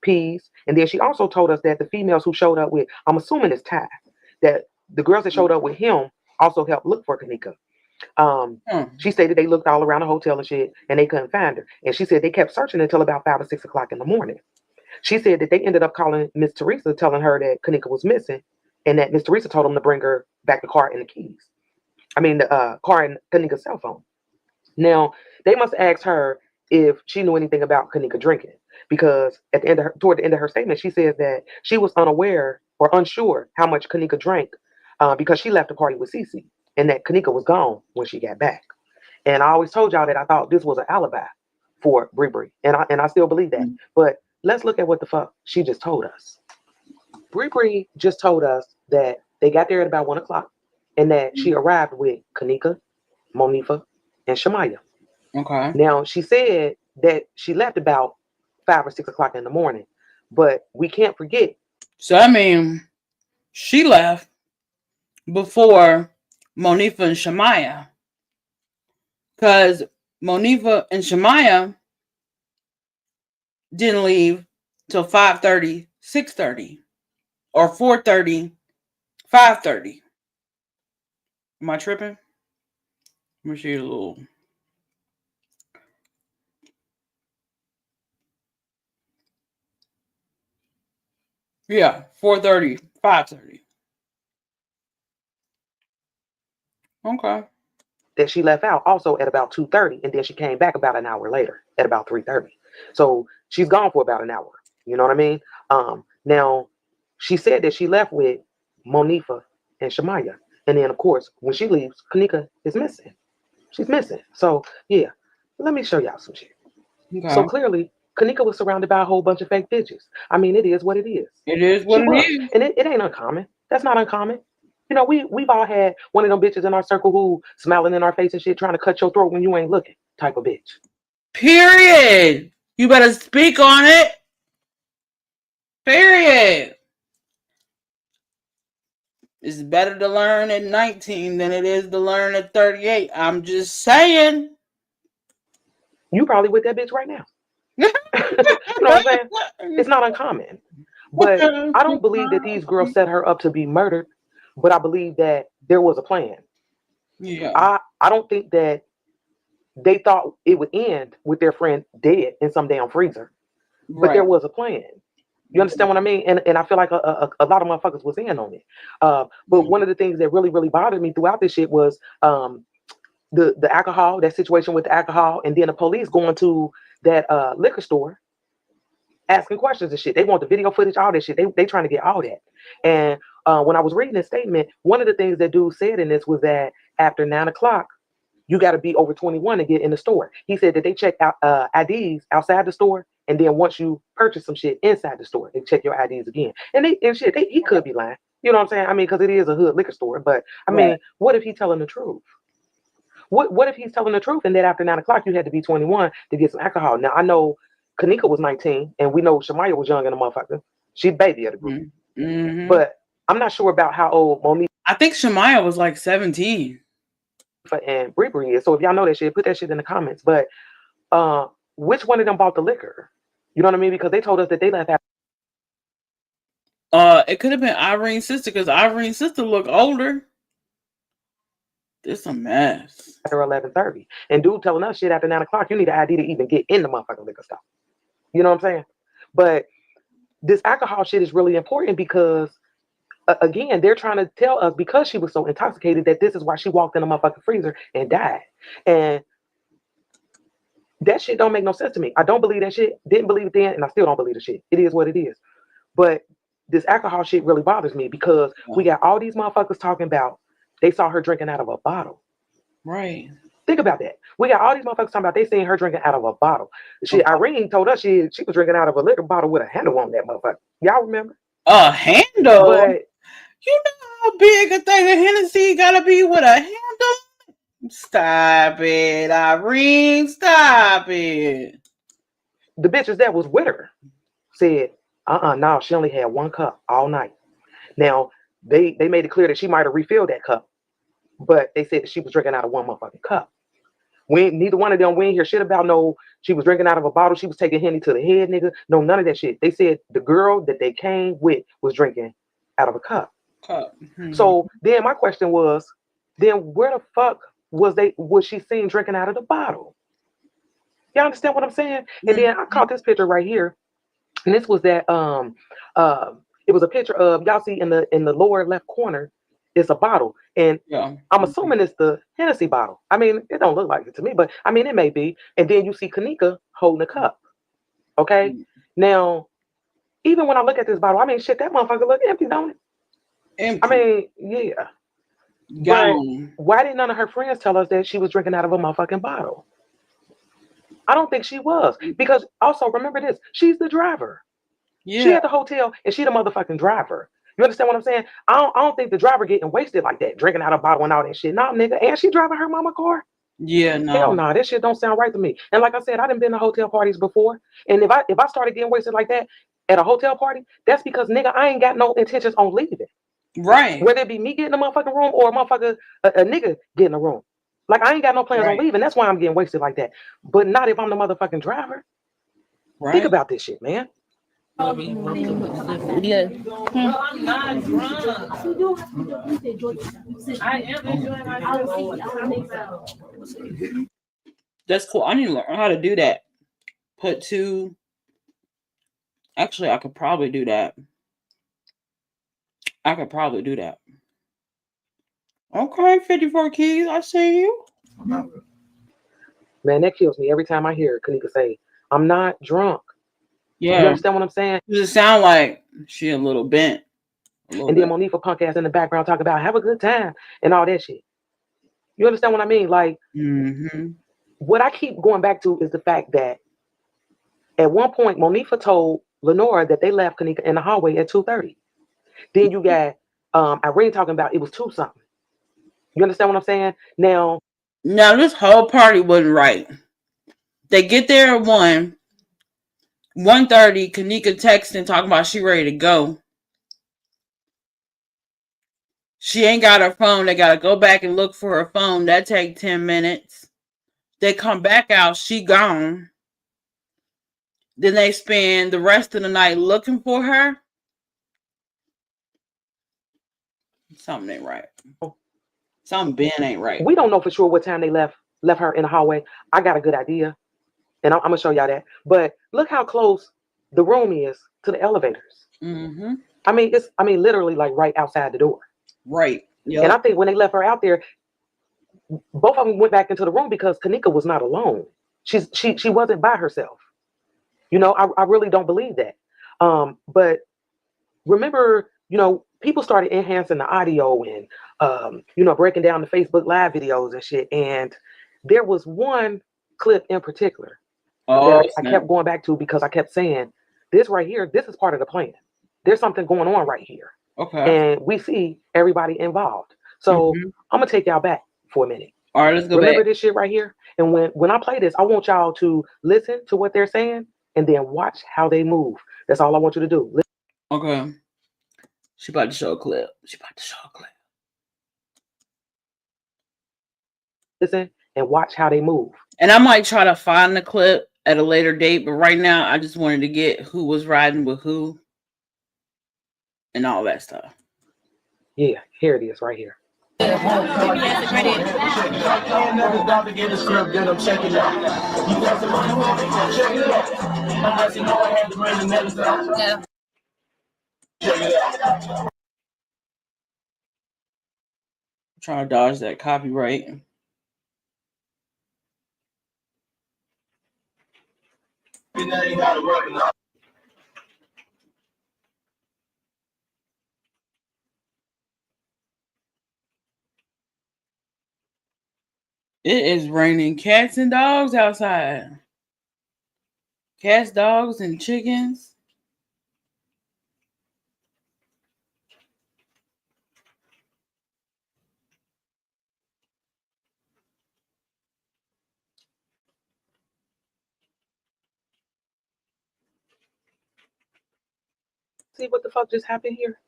Peas, and then she also told us that the females who showed up with, I'm assuming it's Ty, that the girls that showed up with him also helped look for Kennika. She stated they looked all around the hotel and shit, and they couldn't find her. And she said they kept searching until about 5 or 6 o'clock in the morning. She said that they ended up calling Miss Teresa, telling her that Kennika was missing, and that Miss Teresa told them to bring her back the car and the keys. I mean, the car and Kenika's cell phone. Now, they must have asked her if she knew anything about Kennika drinking, because toward the end of her statement, she says that she was unaware or unsure how much Kennika drank because she left the party with Cece, and that Kennika was gone when she got back. And I always told y'all that I thought this was an alibi for Bree, and I still believe that. But let's look at what the fuck she just told us. Bree just told us that they got there at about 1 o'clock, and that she arrived with Kennika, Monifa, and Shamaya. Okay. Now she said that she left about 5 or 6 o'clock in the morning, but we can't forget. So I mean, she left before Monifa and Shamaya, because Monifa and Shamaya didn't leave till 5:30, 6:30, or 4:30, 5:30. Am I tripping? Let me show you a little. Yeah, 4:30, 5:30. Okay. That she left out also at about 2:30, and then she came back about an hour later at about 3:30. So she's gone for about an hour. You know what I mean? Now she said that she left with Monifa and Shamaya, and then of course when she leaves, Kennika is missing. She's missing. So yeah, let me show y'all some shit. Okay. So clearly, Kennika was surrounded by a whole bunch of fake bitches. I mean, it is what it is. It is what it is, and it ain't uncommon. That's not uncommon. You know, we've all had one of them bitches in our circle who smiling in our face and shit, trying to cut your throat when you ain't looking, type of bitch. Period. You better speak on it. Period. It's better to learn at 19 than it is to learn at 38. I'm just saying. You probably with that bitch right now. You know what I'm saying? It's not uncommon. But I don't believe that these girls set her up to be murdered, but I believe that there was a plan. Yeah. I don't think that they thought it would end with their friend dead in some damn freezer. But there was a plan. You understand what I mean? And I feel like a lot of motherfuckers was in on it. But one of the things that really, really bothered me throughout this shit was the alcohol, that situation with the alcohol, and then the police going to that liquor store asking questions and shit. They want the video footage, all that shit. They trying to get all that. And when I was reading this statement, one of the things that dude said in this was that after 9 o'clock, you got to be over 21 to get in the store. He said that they check out IDs outside the store, and then once you purchase some shit inside the store, they check your IDs again. And he could be lying. You know what I'm saying? I mean, because it is a hood liquor store. But I mean, what if he's telling the truth? What if he's telling the truth and that after 9 o'clock you had to be 21 to get some alcohol? Now I know Kennika was 19, and we know Shamaya was young in the motherfucker. She baby of the group. Mm-hmm. But I'm not sure about how old Monique. I think Shamaya was like 17. And Bree is. So if y'all know that shit, put that shit in the comments. But which one of them bought the liquor? You know what I mean? Because they told us that they left out. It could have been Irene's sister, because Irene's sister looked older. It's a mess. After 11:30, and dude telling us shit after 9 o'clock, you need an ID to even get in the motherfucking liquor store. You know what I'm saying? But this alcohol shit is really important because, again, they're trying to tell us because she was so intoxicated that this is why she walked in the motherfucking freezer and died. And that shit don't make no sense to me. I don't believe that shit. Didn't believe it then, and I still don't believe the shit. It is what it is. But this alcohol shit really bothers me because we got all these motherfuckers talking about they saw her drinking out of a bottle. Right. Think about that. We got all these motherfuckers talking about they seen her drinking out of a bottle. Irene told us she was drinking out of a liquor bottle with a handle on that motherfucker. Y'all remember? A handle? But you know how big a thing of Hennessy gotta be with a handle? Stop it, Irene. Stop it. The bitches that was with her said, no, she only had 1 cup all night. Now, they made it clear that she might have refilled that cup, but they said that she was drinking out of 1 motherfucking cup. Neither one of them, we ain't hear shit about no, she was drinking out of a bottle, she was taking Henny to the head, nigga. No, none of that shit. They said the girl that they came with was drinking out of a cup. Mm-hmm. So then my question was, then where the fuck was she seen drinking out of the bottle? Y'all understand what I'm saying? Mm-hmm. And then I caught this picture right here, and this was that it was a picture of, y'all see in the lower left corner, it's a bottle, and I'm assuming it's the Hennessy bottle. I mean, it don't look like it to me, but I mean, it may be. And then you see Kennika holding a cup. Okay, now even when I look at this bottle, I mean, shit, that motherfucker look empty, don't it? Empty. I mean, yeah. But why didn't none of her friends tell us that she was drinking out of a motherfucking bottle? I don't think she was, because also remember this: she's the driver. Yeah. She at the hotel and she the motherfucking driver. You understand what I'm saying? I don't think the driver getting wasted like that, drinking out of a bottle and all that shit. Nah, nigga. And she driving her mama car? Yeah, no. Hell no, that shit don't sound right to me. And like I said, I done been to hotel parties before. And if I started getting wasted like that at a hotel party, that's because, nigga, I ain't got no intentions on leaving. Right. Whether it be me getting a motherfucking room or a nigga getting a room. Like, I ain't got no plans on leaving. That's why I'm getting wasted like that. But not if I'm the motherfucking driver. Right. Think about this shit, man. Yeah. I'm not drunk. I am enjoying myself. That's cool. I need to learn how to do that. Actually, I could probably do that. Okay, 54 keys. I see you. Man, that kills me every time I hear Kennika say, I'm not drunk. Yeah. You understand what I'm saying? Does it sound like she a little bent? And then Monifa punk ass in the background talk about have a good time and all that shit. You understand what I mean? Like, what I keep going back to is the fact that at one point, Monifa told Lenora that they left Kennika in the hallway at 2:30. Then you got Irene talking about it was 2-something. You understand what I'm saying? Now this whole party wasn't right. They get there at 1:30. Kennika texting talking about she ready to go. She ain't got her phone. They got to go back and look for her phone. That take 10 minutes. They come back out. She gone. Then they spend the rest of the night looking for her. Something ain't right. Something ain't right. We don't know for sure what time they left her in the hallway. I got a good idea. And I'm going to show y'all that. But look how close the room is to the elevators. Mm-hmm. I mean, literally like right outside the door. Right. Yep. And I think when they left her out there, both of them went back into the room because Kennika was not alone. She wasn't by herself. You know, I really don't believe that. But remember, you know, people started enhancing the audio and, you know, breaking down the Facebook Live videos and shit. And there was one clip in particular Oh, that I kept going back to because I kept saying, this right here, this is part of the plan. There's something going on right here. okay. And we see everybody involved. So I'm gonna take y'all back for a minute. All right, let's go Remember back. this shit right here? And when I play this, I want y'all to listen to what they're saying and then watch how they move. That's all I want you to do. Okay. She about to show a clip. Listen and watch how they move. And I might try to find the clip at a later date, but right now I just wanted to get who was riding with who and all that stuff. Yeah, here it is right here. I'm trying to dodge that copyright. It is raining cats and dogs outside. Cats, dogs, and chickens. See what the fuck just happened here?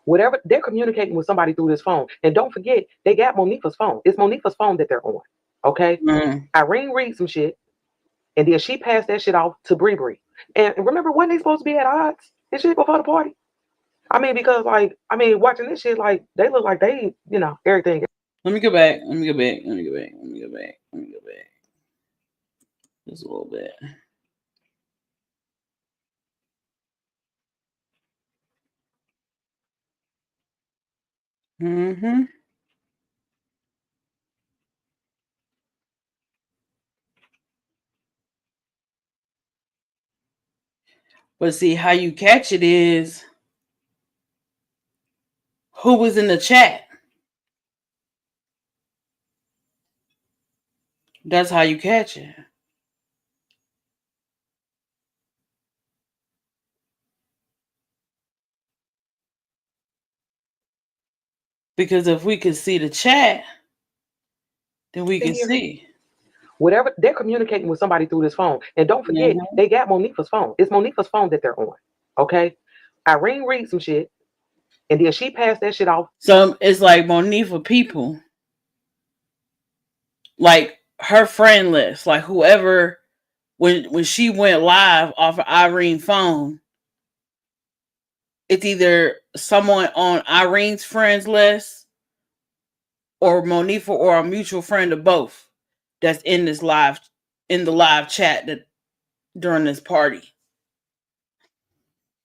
Whatever, they're communicating with somebody through this phone. And don't forget, they got Monifa's phone. It's Monifa's phone that they're on. Okay? Irene reads some shit, and then she passed that shit off to Bree Bree. And remember, wasn't they supposed to be at odds and shit before the party? I mean, because watching this shit, like, they look like they, everything. Let me go back. Just a little bit. But see, how you catch it is who was in the chat. That's how you catch it. Because if we could see the chat, then we can see. Whatever, they're communicating with somebody through this phone. And don't forget, they got Monifa's phone. It's Monifa's phone that they're on. Okay? Irene reads some shit, and then she passed that shit off. So it's like Monifa people. Like her friend list. Like whoever, when she went live off of Irene's phone, it's either someone on Irene's friends list or Monifa or a mutual friend of both that's in the live chat that during this party.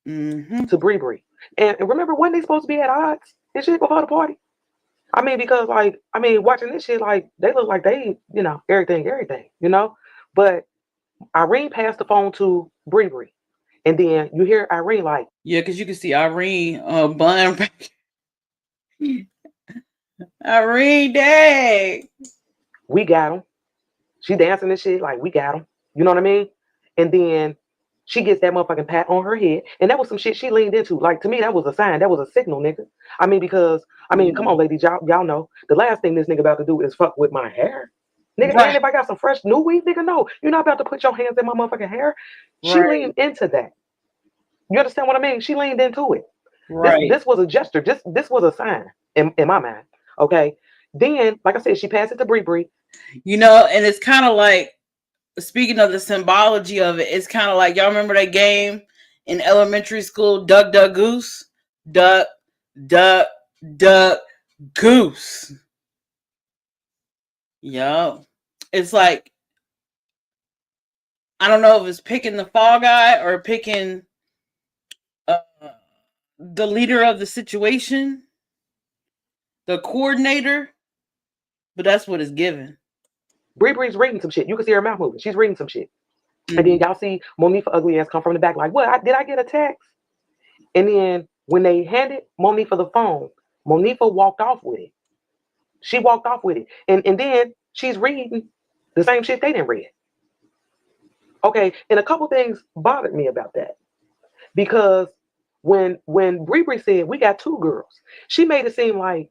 To Bree Bree. And remember, when they supposed to be at odds and shit before the party? I mean, because watching this shit, like, they look like they, everything, But Irene passed the phone to Bree Bree. And then you hear Irene like, yeah, because you can see Irene bun. Irene, dang. We got him. She dancing and shit like, we got him. You know what I mean? And then she gets that motherfucking pat on her head. And that was some shit she leaned into. Like, to me, that was a sign. That was a signal, nigga. Come on, ladies. Y'all know. The last thing this nigga about to do is fuck with my hair. Nigga, right. And if I got some fresh new weave, nigga, no. You're not about to put your hands in my motherfucking hair. She leaned into that. You understand what I mean? She leaned into it. Right. This was a gesture. This was a sign in my mind. Okay. Then, like I said, she passed it to Bree Bree. And it's kind of like, speaking of the symbology of it, it's kind of like, y'all remember that game in elementary school, Duck, Duck, Goose? Duck, Duck, Duck, Goose. Yo. It's like, I don't know if it's picking the fall guy or picking the leader of the situation, the coordinator, but that's what it's given. Bree Bree's reading some shit. You can see her mouth moving. She's reading some shit. And then y'all see Monifa ugly ass come from the back like, what? Did I get a text? And then when they handed Monifa the phone, Monifa walked off with it. She walked off with it. And then she's reading the same shit they didn't read. Okay, and a couple things bothered me about that. Because when Bree said we got 2 girls, she made it seem like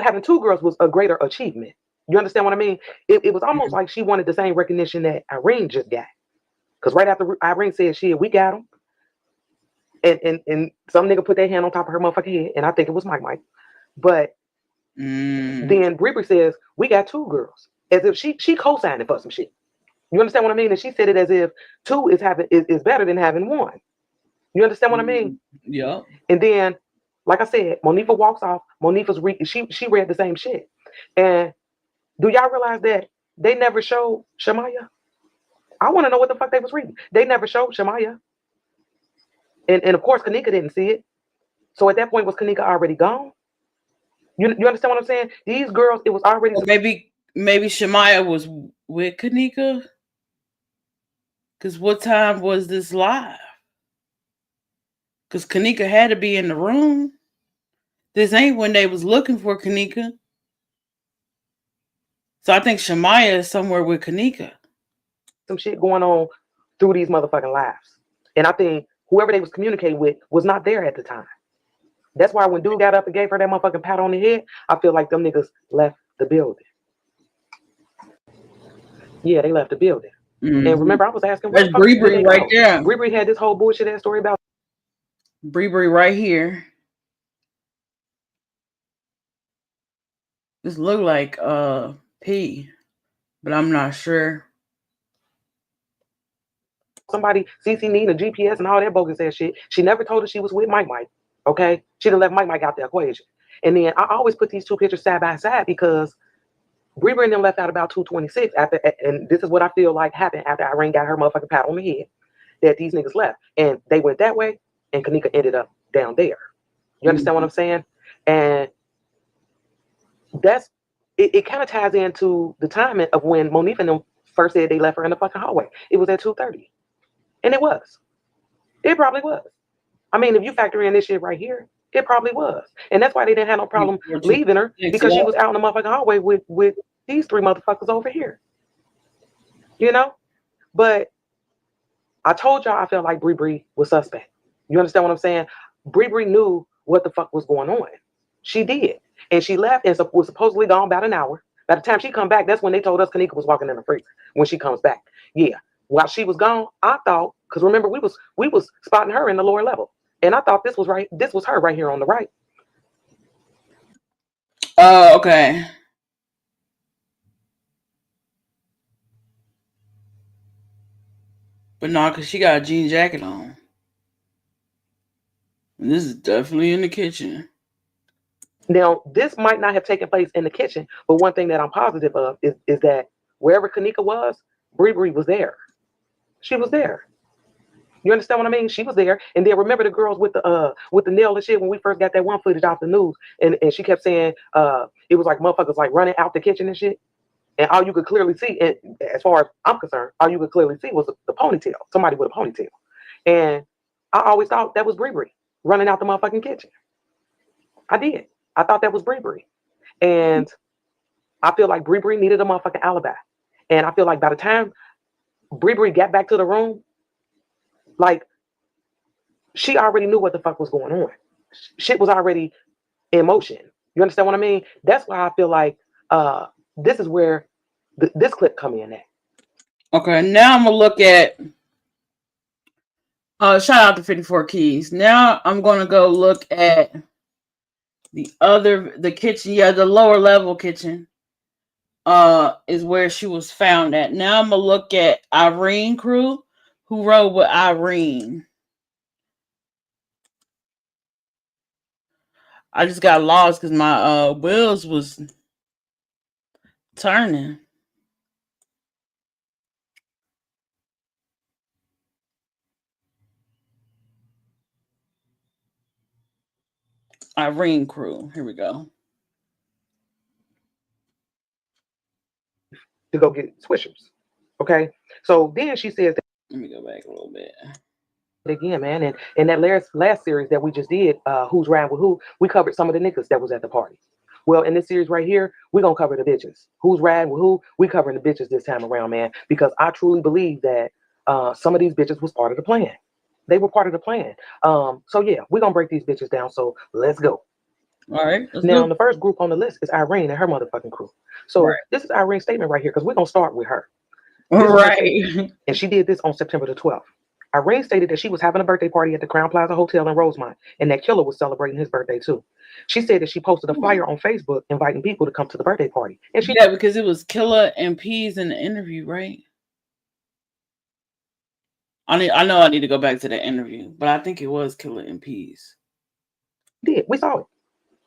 having 2 girls was a greater achievement. You understand what I mean? It was almost like she wanted the same recognition that Irene just got. Because right after Irene said, shit, we got them. And some nigga put their hand on top of her motherfucking head, and I think it was Mike. But then Bree says, we got 2 girls. As if she co-signed it for some shit. You understand what I mean? And she said it as if 2 is better than having 1. You understand what I mean? Yeah. And then, like I said, Monifa walks off. Monifa's she read the same shit. And do y'all realize that they never showed Shamaya? I want to know what the fuck they was reading. They never showed Shamaya. And of course, Kennika didn't see it. So at that point, was Kennika already gone? You understand what I'm saying? These girls, it was already... Or maybe Shamaya was with Kennika? Because what time was this live? Because Kennika had to be in the room. This ain't when they was looking for Kennika. So I think Shamaya is somewhere with Kennika. Some shit going on through these motherfucking lives. And I think whoever they was communicating with was not there at the time. That's why when dude got up and gave her that motherfucking pat on the head, I feel like them niggas left the building. Yeah, they left the building. And remember, I was asking, there's Bree right there. Bree had this whole bullshit ass story about Bree right here. This look like P, but I'm not sure. Somebody CC needing a GPS and all that bogus ass shit. She never told her she was with Mike. Okay, she done left Mike out the equation. And then I always put these 2 pictures side by side because Bree and them left out about 2:26 after, and this is what I feel like happened after Irene got her motherfucking pat on the head. That these niggas left and they went that way, and Kennika ended up down there. You understand what I'm saying? And that's it. Kind of ties into the timing of when Monifa and them first said they left her in the fucking hallway. It was at 2:30, and it was. It probably was. I mean, if you factor in this shit right here, it probably was. And that's why they didn't have no problem leaving her, because she was out in the motherfucking hallway with these 3 motherfuckers over here. You know? But I told y'all I felt like Bree was suspect. You understand what I'm saying? Bree knew what the fuck was going on. She did. And she left and was supposedly gone about an hour. By the time she come back, that's when they told us Kennika was walking in the freezer when she comes back. Yeah. While she was gone, I thought, because remember, we was spotting her in the lower level. And I thought this was her right here on the right. Oh, okay. But no, because she got a jean jacket on. And this is definitely in the kitchen. Now, this might not have taken place in the kitchen, but one thing that I'm positive of is that wherever Kennika was, Bree was there. She was there. You understand what I mean? She was there. And then remember the girls with the nail and shit when we first got that one footage off the news, and she kept saying it was like motherfuckers like running out the kitchen and shit. And all you could clearly see, and as far as I'm concerned, all you could clearly see was the ponytail, somebody with a ponytail. And I always thought that was Bree running out the motherfucking kitchen. I did. I thought that was Bree. And I feel like Bree needed a motherfucking alibi. And I feel like by the time Bree got back to the room, like, she already knew what the fuck was going on. Shit was already in motion. You understand what I mean? That's why I feel like this is where this clip come in at. Okay, now I'm gonna look at shout out to 54 Keys. Now I'm gonna go look at the kitchen. Yeah, the lower level kitchen is where she was found at. Now I'm gonna look at Irene crew, who rode with Irene. I just got lost because my wheels was turning. Irene crew. Here we go. To go get Swishers. Okay. So then she says that, let me go back a little bit. Again, man, and in that last series that we just did, Who's Riding with Who, we covered some of the niggas that was at the party. Well, in this series right here, we're gonna cover the bitches. Who's riding with who? We covering the bitches this time around, man, because I truly believe that some of these bitches was part of the plan. They were part of the plan. So yeah, we're gonna break these bitches down. So let's go. All right, let's Now, go. the first group on the list is Irene and her motherfucking crew. So Right. this is Irene's statement right here, because we're gonna start with her. All This is her right. statement. And she did this on September the 12th. Irene stated that she was having a birthday party at the Crowne Plaza Hotel in Rosemont, and that Killer was celebrating his birthday too. She said that she posted a flyer on Facebook inviting people to come to the birthday party. And she Yeah, because it was Killer and Peas in the interview, right? I know I need to go back to the interview, but I think it was Killer and Peas. did. We saw it.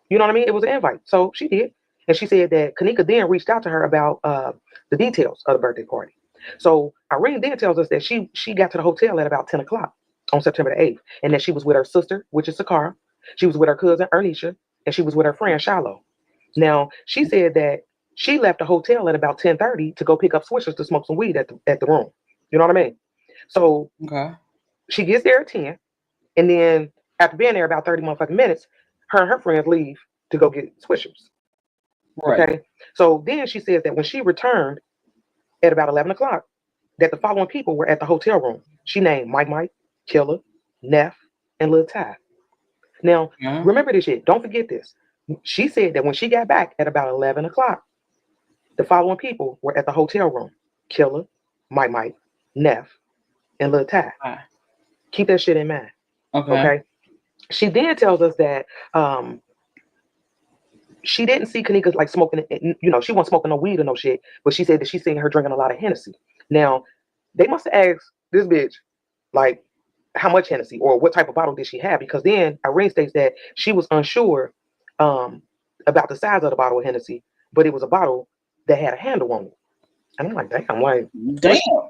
You know what I mean? It was an invite. So she did. And she said that Kennika then reached out to her about the details of the birthday party. So Irene then tells us that she got to the hotel at about 10 o'clock on September the 8th, and that she was with her sister, which is Sakara. She was with her cousin, Ernisha, and she was with her friend, Shiloh. Now, she said that she left the hotel at about 10:30 to go pick up swishers to smoke some weed at the room. You know what I mean? So Okay. she gets there at 10, and then after being there about 30 motherfucking minutes, her and her friends leave to go get swishers. Right. Okay. So then she says that when she returned at about 11 o'clock, that the following people were at the hotel room. She named Mike, Killer, Neff, and Lil Ty. Now, remember this shit. Don't forget this. She said that when she got back at about 11 o'clock, the following people were at the hotel room. Killer, Mike, Neff, and Lil Ty. Keep that shit in mind. Okay. She then tells us that she didn't see Kennika like smoking, she wasn't smoking no weed or no shit, but she said that she seen her drinking a lot of Hennessy. Now, they must have asked this bitch, like, how much Hennessy or what type of bottle did she have? Because then Irene states that she was unsure about the size of the bottle of Hennessy, but it was a bottle that had a handle on it. And I'm like, damn, like,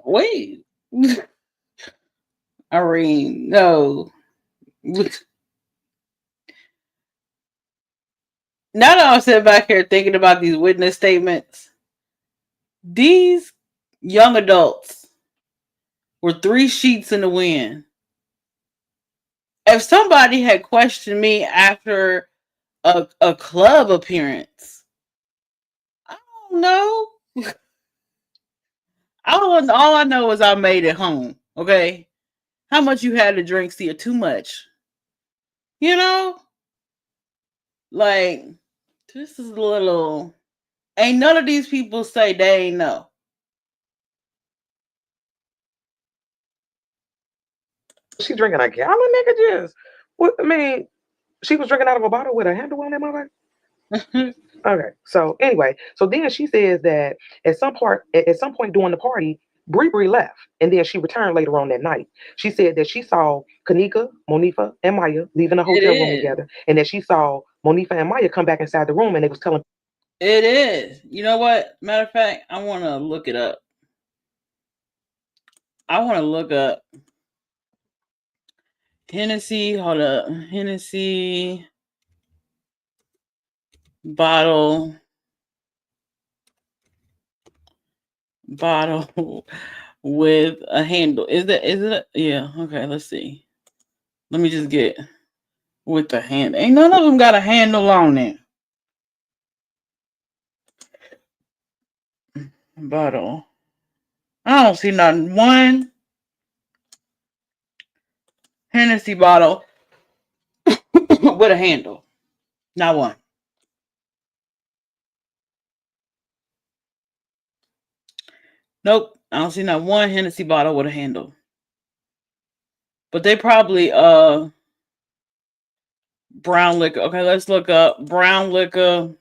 wait. Irene, no. Now that I'm sitting back here thinking about these witness statements, these young adults were 3 sheets in the wind. If somebody had questioned me after a club appearance, I don't know. All I know is I made it home. Okay, how much you had to drink? See, too much. You know, like this is a little. Ain't none of these people say they ain't know. She drinking a gallon, nigga. Just what? I mean, she was drinking out of a bottle with a handle on that motherfucker. Okay. So anyway, so then she says that at some point during the party, Bree left, and then she returned later on that night. She said that she saw Kennika, Monifa, and Maya leaving the hotel room together, and that she saw Monifa and Maya come back inside the room, and they was telling. It is. You know what? Matter of fact, I want to look it up. I want to look up Hennessy. Hold up. Hennessy bottle with a handle. Is it? Yeah. Okay. Let's see. Let me just get with the hand. Ain't none of them got a handle on it. Bottle. I don't see not one Hennessy bottle with a handle. Not one. Nope. I don't see not one Hennessy bottle with a handle. But they probably brown liquor. Okay, let's look up brown liquor.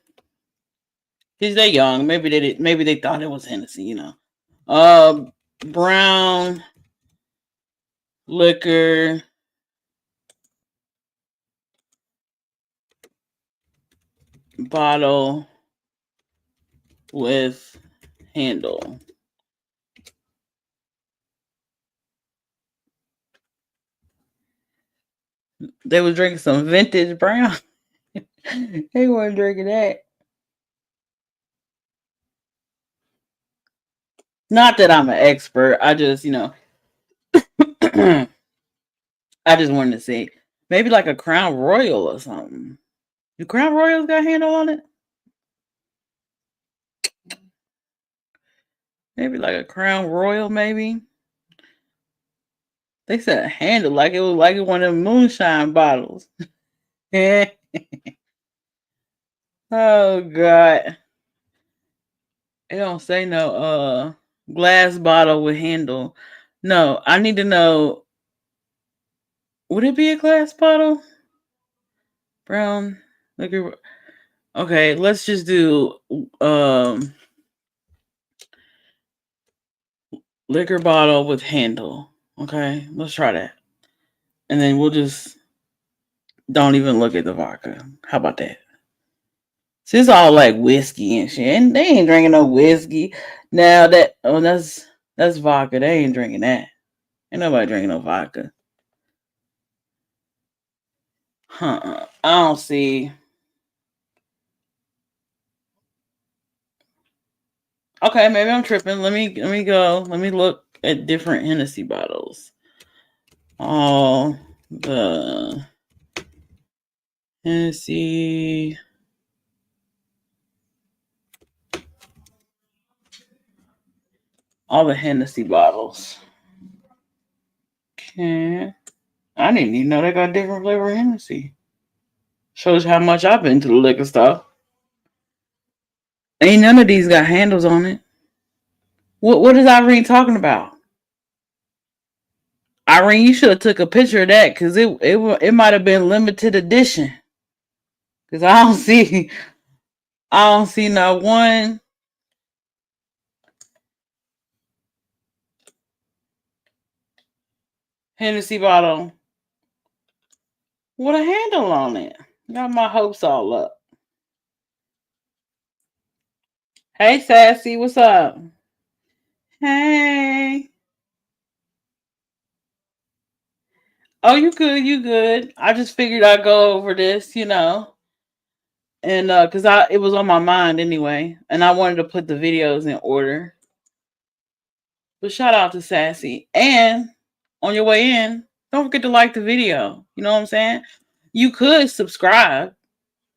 Because they're young. Maybe they thought it was Hennessy, you know. Brown liquor bottle with handle. They were drinking some vintage brown. They weren't drinking that. Not that I'm an expert. I just, I just wanted to see. Maybe like a Crown Royal or something. Do Crown Royals got a handle on it? Maybe like a Crown Royal, maybe. They said handle like it was like one of them moonshine bottles. Oh God. It don't say no glass bottle with handle. No, I need to know. Would it be a glass bottle? Brown liquor. Okay, let's just do liquor bottle with handle. Okay, let's try that. And then we'll just don't even look at the vodka. How about that? So it's all like whiskey and shit. And they ain't drinking no whiskey. Now that's vodka. They ain't drinking that. Ain't nobody drinking no vodka. I don't see. Okay, maybe I'm tripping. Let me go. Let me look at different Hennessy bottles. All the Hennessy. All the Hennessy bottles. Okay. I didn't even know they got different flavor Hennessy. Shows how much I've been to the liquor store. Ain't none of these got handles on it. What is Irene talking about? Irene, you should have took a picture of that because it might have been limited edition. Because I don't see not one. Hennessy bottle with a handle on it. Got my hopes all up. Hey, Sassy, what's up? Hey. Oh, you good, you good. I just figured I'd go over this, and because it was on my mind anyway, and I wanted to put the videos in order. But shout out to Sassy. And on your way in, don't forget to like the video. You know what I'm saying? You could subscribe.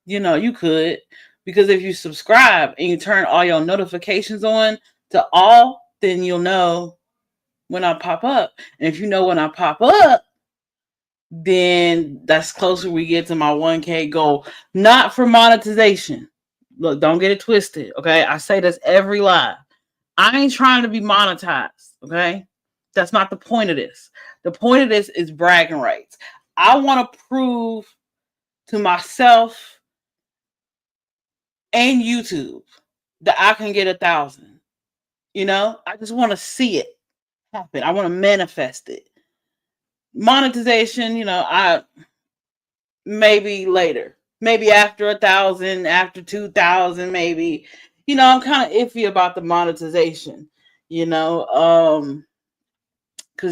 You could. Because if you subscribe and you turn all your notifications on to all, then you'll know when I pop up. And if you know when I pop up, then that's closer we get to my 1K goal. Not for monetization. Look, don't get it twisted. Okay. I say this every live. I ain't trying to be monetized. Okay. That's not the point of this. The point of this is bragging rights. I want to prove to myself and YouTube that I can get 1,000. I just want to see it happen. I want to manifest it. Monetization, I maybe later, maybe after 1,000, after 2,000, maybe. I'm kind of iffy about the monetization, because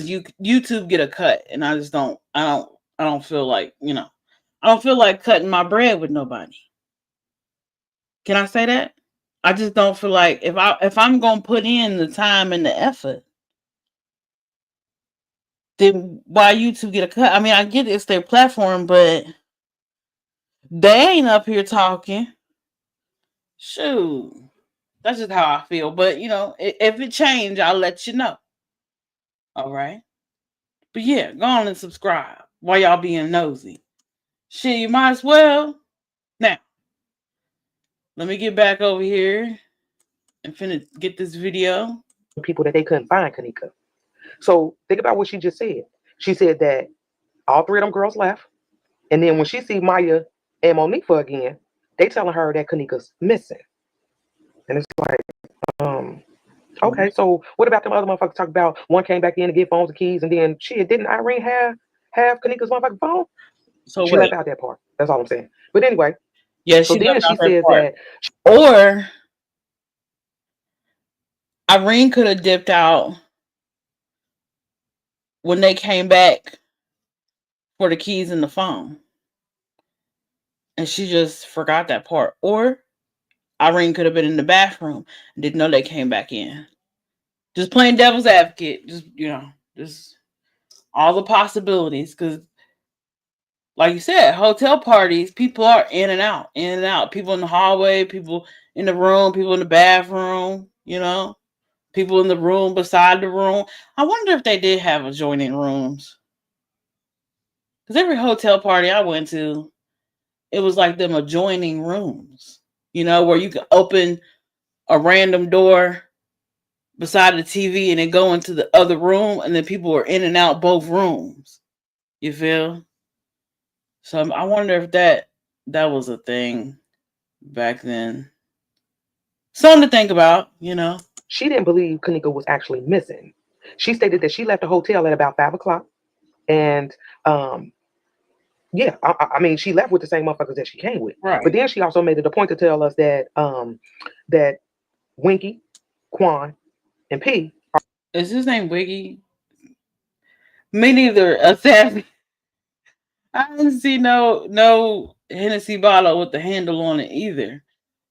YouTube get a cut, and I just don't. I don't feel like I don't feel like cutting my bread with nobody. Can I say that? I just don't feel like if I'm gonna put in the time and the effort, then why YouTube get a cut? I mean, I get it's their platform, but they ain't up here talking. Shoot, that's just how I feel. But if it change, I'll let you know. All right. But yeah, go on and subscribe while y'all being nosy. Shit, you might as well. Now, let me get back over here and finna get this video. People that they couldn't find, Kennika. So think about what she just said. She said that all three of them girls left. And then when she see Maya and Monifa again, they telling her that Kanika's missing. And it's like, okay, so what about them other motherfuckers talk about one came back in to get phones and keys, and then shit, didn't Irene have Kanika's motherfucking phone? So she left out that part. That's all I'm saying. But anyway, yeah, so then she said that, or Irene could have dipped out when they came back for the keys and the phone, and she just forgot that part. Or Irene could have been in the bathroom and didn't know they came back in. Just playing devil's advocate. Just all the possibilities. Because, like you said, hotel parties, people are in and out. People in the hallway, people in the room, people in the bathroom, People in the room beside the room. I wonder if they did have adjoining rooms. Because every hotel party I went to, it was like them adjoining rooms. You know, where you could open a random door beside the TV and then go into the other room, and then people were in and out both rooms. You feel? So I wonder if that was a thing back then. Something to think about, you know. She didn't believe Kennika was actually missing. She stated that she left the hotel at about 5 o'clock. And yeah, I mean, she left with the same motherfuckers that she came with. Right. But then she also made it a point to tell us that that Winky, Quan, and P. Is his name Wiggy? Me neither. Assassin. I didn't see no Hennessy bottle with the handle on it either.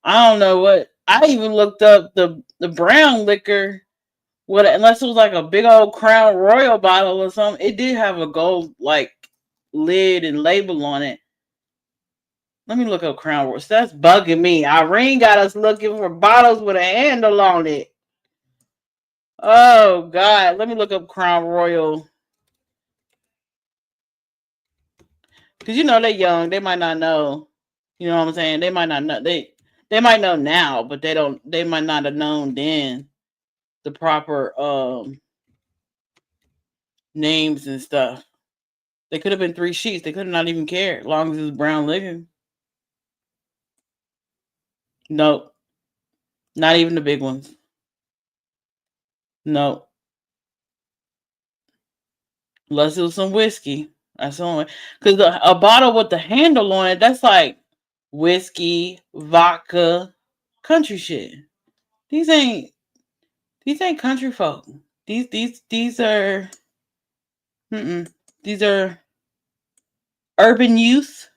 I don't know what. I even looked up the brown liquor. What, unless it was like a big old Crown Royal bottle or something. It did have a gold like lid and label on it. Let me look up Crown Royal. So that's bugging me. Irene got us looking for bottles with a handle on it. Oh God. Let me look up Crown Royal. Because you know they're young. They might not know. You know what I'm saying? They might not know. They might know now, but they might not have known then the proper names and stuff. They could have been 3 sheets. They could have not even cared, as long as it was brown liquor. Nope. Not even the big ones. Nope. Unless it was some whiskey. That's the only. Because a bottle with the handle on it, that's like whiskey, vodka, country shit. These ain't country folk. These are these are urban youth,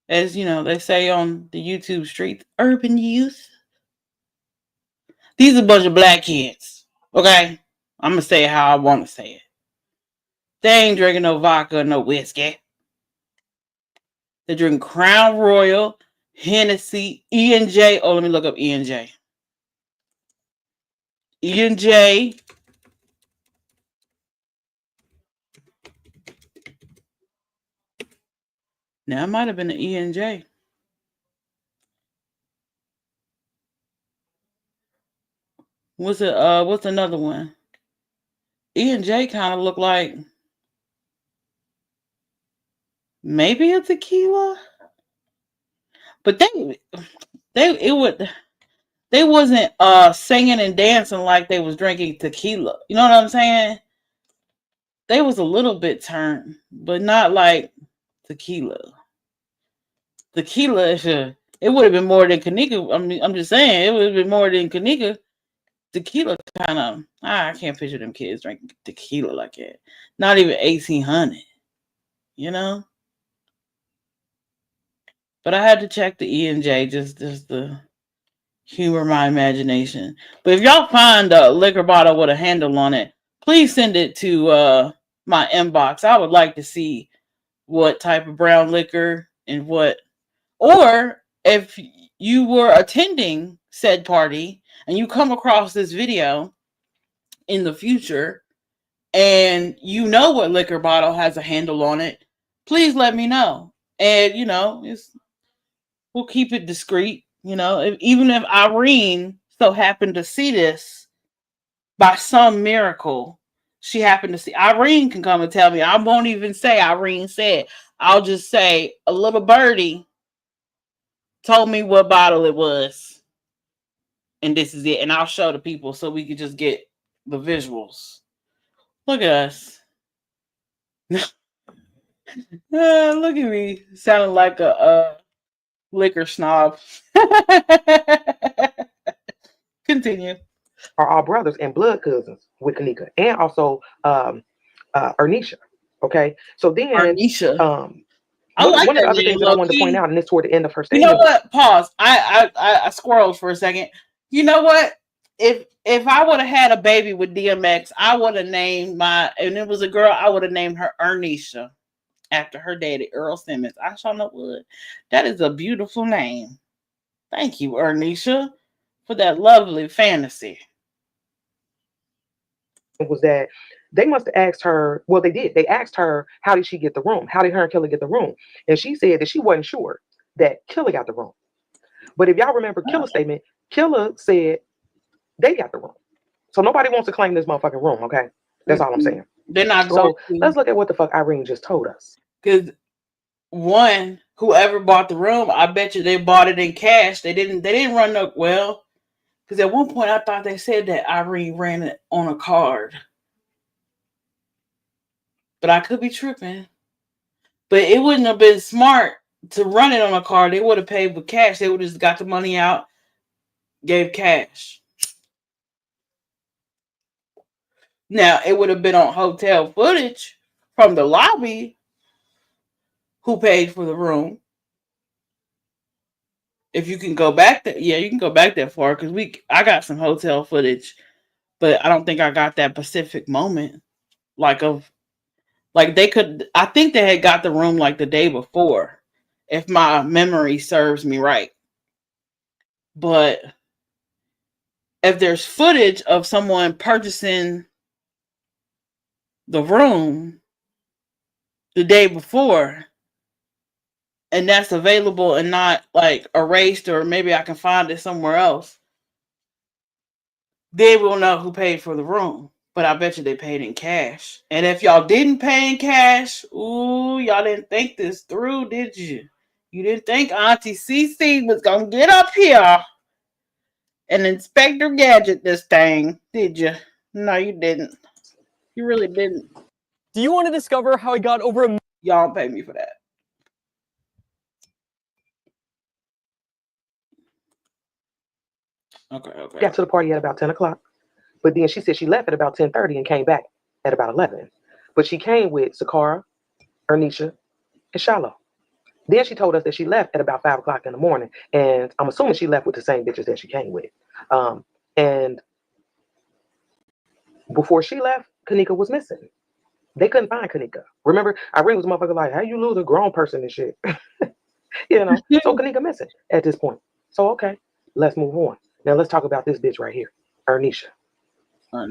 as you know they say on the YouTube streets. Urban youth. These are a bunch of black kids. Okay, I'm gonna say it how I want to say it. They ain't drinking no vodka, no whiskey. They drink Crown Royal, Hennessy, E&J. Oh, let me look up E&J. E&J. Now it might have been an E&J. What's another one? E&J kind of look like maybe a tequila, but they wasn't singing and dancing like they was drinking tequila. You know what I'm saying? They was a little bit turned, but not like tequila. Tequila, it would have been more than Kennika. I mean, I'm just saying, it would have been more than Kennika. Tequila kind of, I can't picture them kids drinking tequila like that. Not even 1800, you know? But I had to check the E&J just to humor my imagination. But if y'all find a liquor bottle with a handle on it, please send it to my inbox. I would like to see what type of brown liquor and what, or if you were attending said party and you come across this video in the future and you know what liquor bottle has a handle on it, please let me know. And you know, we'll keep it discreet. You know, even if Irene so happened to see this by some miracle, she happened to see, Irene can come and tell me. I won't even say Irene said. I'll just say a little birdie told me what bottle it was, and this is it. And I'll show the people so we can just get the visuals. Look at us. Look at me, sounding like a liquor snob. Continue. Are all brothers and blood cousins with Kennika, and also Ernisha. Okay, so then Arnisha. I one like of the that other name, things that I wanted to point out, and it's toward the end of her You statement. know what? Pause. I squirreled for a second. You know what? If I would have had a baby with DMX, I would have named and it was a girl, I would have named her Ernisha after her daddy, Earl Simmons. I sure know would. That is a beautiful name. Thank you, Ernisha, for that lovely fantasy. was that they must have asked her. Well, they did. They asked her, how did she get the room? How did her and Killer get the room? And she said that she wasn't sure that Killer got the room. But if y'all remember Killer's statement, Killer said they got the room. So nobody wants to claim this motherfucking room, okay? That's all I'm saying. They're not going So to. let's look at what the fuck Irene just told us. Because one, whoever bought the room, I bet you they bought it in cash. They didn't run up well. Because at one point I thought they said that Irene ran it on a card. But I could be tripping. But it wouldn't have been smart to run it on a card. They would have paid with cash. They would have just got the money out, gave cash. Now, it would have been on hotel footage from the lobby who paid for the room. If you can go back that, yeah, you can go back that far because I got some hotel footage, but I don't think I got that specific moment. I think they had got the room like the day before, if my memory serves me right. But if there's footage of someone purchasing the room the day before, and that's available and not like erased, or maybe I can find it somewhere else, they will know who paid for the room. But I bet you they paid in cash. And if y'all didn't pay in cash, ooh, y'all didn't think this through, did you? You didn't think Auntie Cece was gonna get up here and Inspector Gadget this thing, did you? No, you didn't. You really didn't. Do you want to discover how I got over a... Y'all don't pay me for that. Okay. Got to the party at about 10 o'clock. But then she said she left at about 10:30 and came back at about 11. But she came with Sakara, Ernisha, and Shiloh. Then she told us that she left at about 5 o'clock in the morning. And I'm assuming she left with the same bitches that she came with. And before she left, Kennika was missing. They couldn't find Kennika. Remember, Irene was a motherfucker like, how you lose a grown person and shit? So Kennika missing at this point. So, okay, let's move on. Now let's talk about this bitch right here, Ernisha. Now,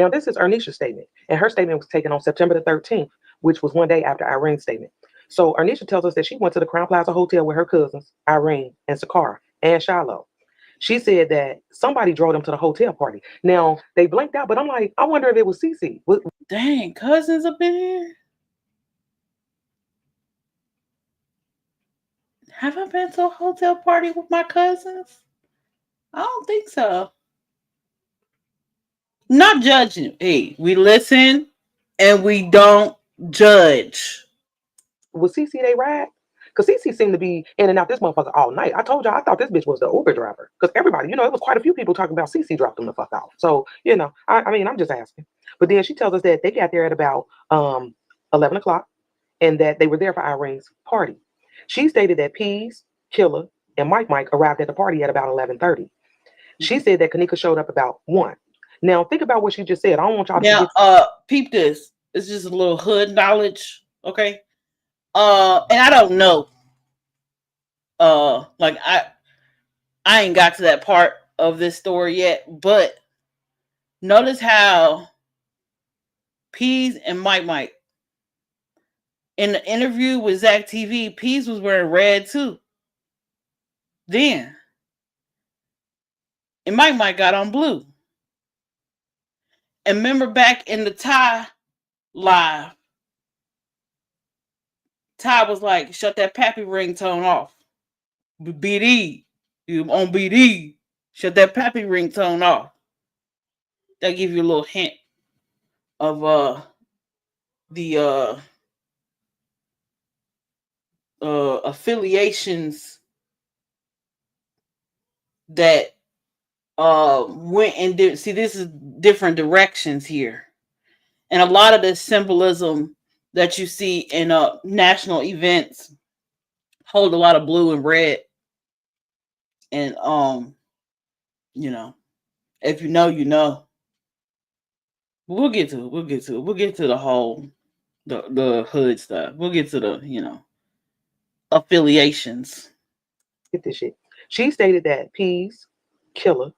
this is Ernisha's statement. And her statement was taken on September the 13th, which was one day after Irene's statement. So Ernisha tells us that she went to the Crowne Plaza Hotel with her cousins, Irene and Sakara and Shiloh. She said that somebody drove them to the hotel party. Now, they blinked out, but I'm like, I wonder if it was Cece. Dang, cousins up in here? Have I been to a hotel party with my cousins? I don't think so. Not judging. Hey, we listen and we don't judge. Was Cece they ride? Because Cece seemed to be in and out this motherfucker all night. I told y'all, I thought this bitch was the Uber driver. Because everybody, it was quite a few people talking about Cece dropped them the fuck off. So, I mean, I'm just asking. But then she tells us that they got there at about 11 o'clock and that they were there for Irene's party. She stated that Pease, Killer, and Mike arrived at the party at about 11:30. She said that Kennika showed up about 1. Now, think about what she just said. I don't want y'all to forget. Peep this. It's just a little hood knowledge, okay? And I don't know. I ain't got to that part of this story yet, but notice how Pease and Mike in the interview with Zach TV, Pease was wearing red too. Then, and Mike got on blue. And remember back in the Ty live, Ty was like, shut that pappy ringtone off. BD, you on BD, shut that pappy ringtone off. That give you a little hint of the affiliations that went and did. See, this is different directions here, and a lot of the symbolism that you see in national events hold a lot of blue and red. And if you know, you know. We'll get to it. We'll get to the whole the hood stuff. We'll get to the affiliations. Get this shit. She stated that Pease, Killer,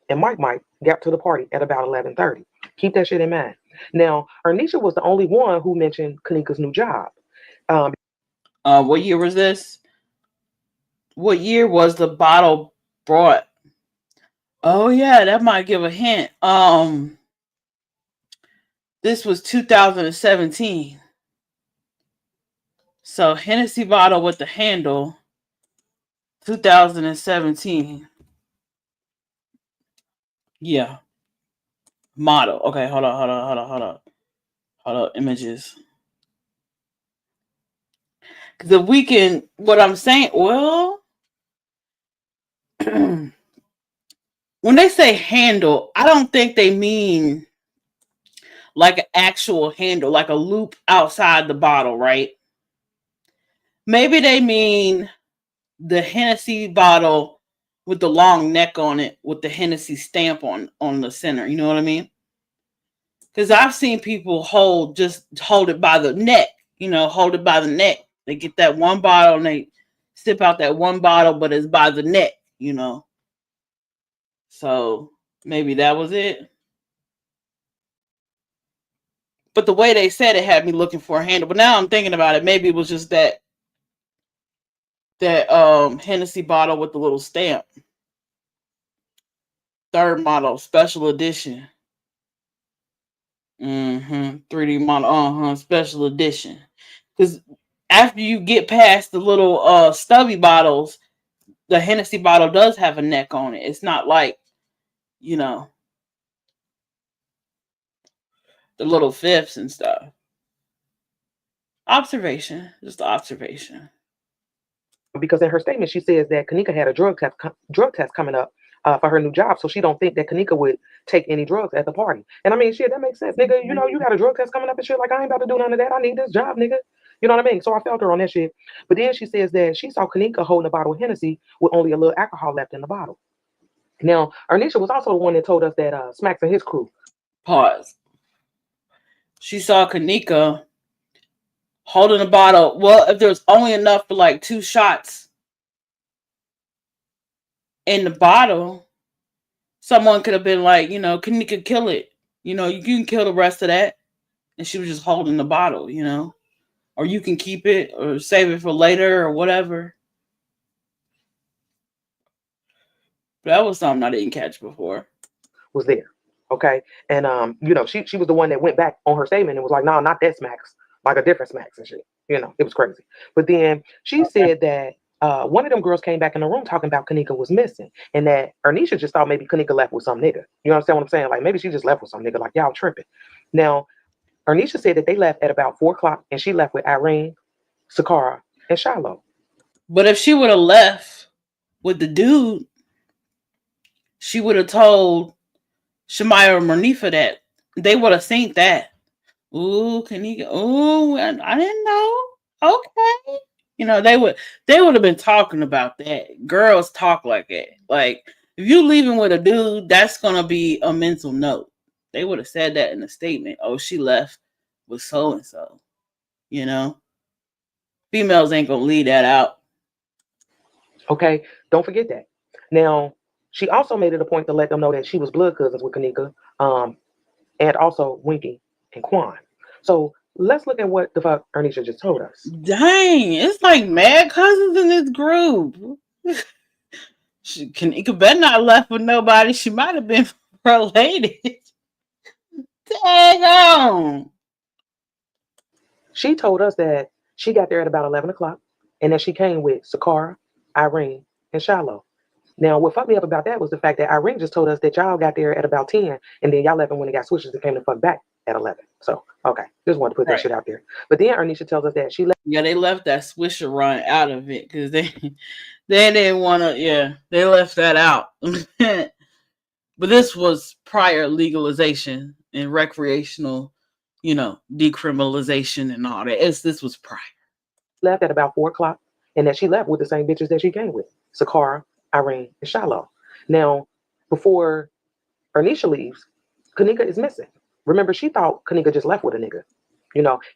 and Mike got to the party at about 11:30. Keep that shit in mind. Now, Ernisha was the only one who mentioned Kenika's new job. What year was this? What year was the bottle brought? Oh yeah, that might give a hint. This was 2017. So Hennessy bottle with the handle, 2017. Yeah. Model. Okay, hold on. Images. Because if we can, what I'm saying, well, when they say handle, I don't think they mean like an actual handle, like a loop outside the bottle, right? Maybe they mean the Hennessy bottle with the long neck on it with the Hennessy stamp on the center. You know what I mean? Because I've seen people hold it by the neck, hold it by the neck. They get that one bottle and they sip out that one bottle, but it's by the neck, So maybe that was it. But the way they said it had me looking for a handle. But now I'm thinking about it. Maybe it was just that Hennessy bottle with the little stamp. Third model, special edition. 3D model, special edition. Because after you get past the little stubby bottles, the Hennessy bottle does have a neck on it. It's not like, the little fifths and stuff. Observation, just observation. Because in her statement, she says that Kennika had a drug test coming up for her new job, so she don't think that Kennika would take any drugs at the party. And I mean, shit, that makes sense, nigga. You got a drug test coming up and shit. Like, I ain't about to do none of that. I need this job, nigga. You know what I mean? So I felt her on that shit. But then she says that she saw Kennika holding a bottle of Hennessy with only a little alcohol left in the bottle. Now, Ernisha was also the one that told us that Smacks and his crew. Pause. She saw Kennika holding a bottle. Well, if there's only enough for like 2 shots in the bottle, someone could have been like, Kennika, kill it. You can kill the rest of that. And she was just holding the bottle, or you can keep it or save it for later or whatever. That was something I didn't catch before. Was there. Okay. And, she was the one that went back on her statement and was like, no, not that Smacks, like a different Smacks and shit. It was crazy. But then she said that one of them girls came back in the room talking about Kennika was missing and that Ernisha just thought maybe Kennika left with some nigga. You understand what I'm saying? Like maybe she just left with some nigga, like y'all tripping. Now, Ernisha said that they left at about 4:00 and she left with Irene, Sakara, and Shiloh. But if she would have left with the dude, she would have told Shamaya or Monifa that. They would have seen that. Ooh, Kennika. Ooh, I didn't know. Okay. They would have been talking about that. Girls talk like that. Like, if you leaving with a dude, that's gonna be a mental note. They would have said that in the statement. Oh, she left with so and so. Females ain't gonna leave that out. Okay, don't forget that. Now, she also made it a point to let them know that she was blood cousins with Kennika, and also Winky and Quan. So let's look at what the fuck Ernisha just told us. Dang, it's like mad cousins in this group. Kennika better not left with nobody. She might have been related. Dang on. She told us that she got there at about 11:00 and that she came with Sakara, Irene, and Shiloh. Now, what fucked me up about that was the fact that Irene just told us that y'all got there at about 10 and then y'all left when it got switches and came the fuck back at 11. So, okay, just wanted to put that shit out there. But then Ernisha tells us that she left. Yeah, they left that swisher run out of it because they didn't want to, they left that out. But this was prior legalization and recreational, decriminalization and all that. This was prior. Left at about 4:00 and that she left with the same bitches that she came with, Sakara, Irene, and Shiloh. Now, before Ernisha leaves, Kennika is missing. Remember, she thought Kennika just left with a nigga,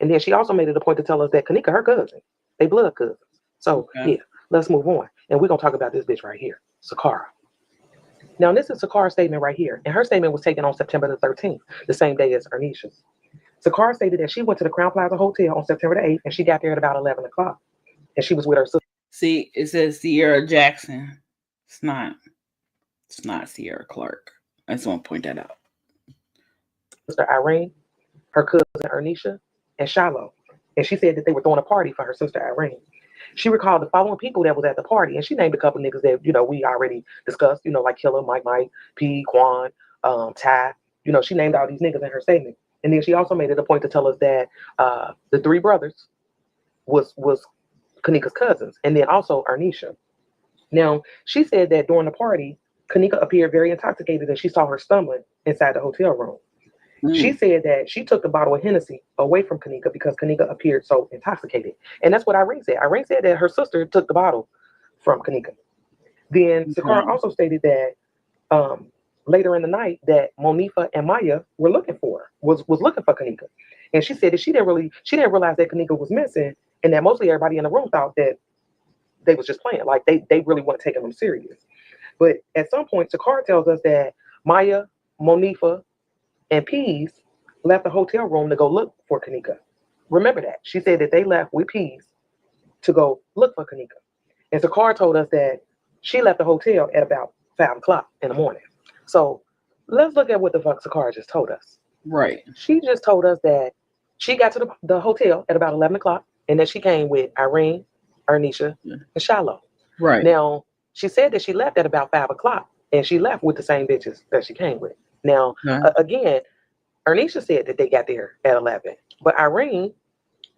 and then she also made it a point to tell us that Kennika, her cousin, they blood cousins. So, yeah, let's move on. And we're going to talk about this bitch right here, Sakara. Now, this is Sakara's statement right here, and her statement was taken on September the 13th, the same day as Ernisha's. Sakara stated that she went to the Crowne Plaza Hotel on September the 8th, and she got there at about 11 o'clock, and she was with her sister. See, it says Sierra Jackson. It's not Sierra Clark. I just want to point that out. Sister Irene, her cousin Ernisha, and Shiloh. And she said that they were throwing a party for her sister Irene. She recalled the following people that was at the party, and she named a couple niggas that, we already discussed, like Killer, Mike, P, Quan, Ty. She named all these niggas in her statement. And then she also made it a point to tell us that the three brothers was Kenika's cousins, and then also Ernisha. Now, she said that during the party, Kennika appeared very intoxicated, and she saw her stumbling inside the hotel room. She said that she took the bottle of Hennessy away from Kennika because Kennika appeared so intoxicated. And that's what Irene said. Irene said that her sister took the bottle from Kennika. Then Sakara also stated that later in the night that Monifa and Maya were looking for her, was looking for Kennika. And she said that she didn't realize that Kennika was missing, and that mostly everybody in the room thought that they was just playing, like they really weren't taking them serious. But at some point, Sakara tells us that Maya, Monifa, and Pease left the hotel room to go look for Kennika. Remember that. She said that they left with Pease to go look for Kennika. And Sakara told us that she left the hotel at about 5 o'clock in the morning. So let's look at what the fuck Sakara just told us. Right. She just told us that she got to the hotel at about 11 o'clock, and then she came with Irene, Ernisha, and Shiloh. Right. Now, she said that she left at about 5 o'clock, and she left with the same bitches that she came with. Now, again, Ernisha said that they got there at 11, but Irene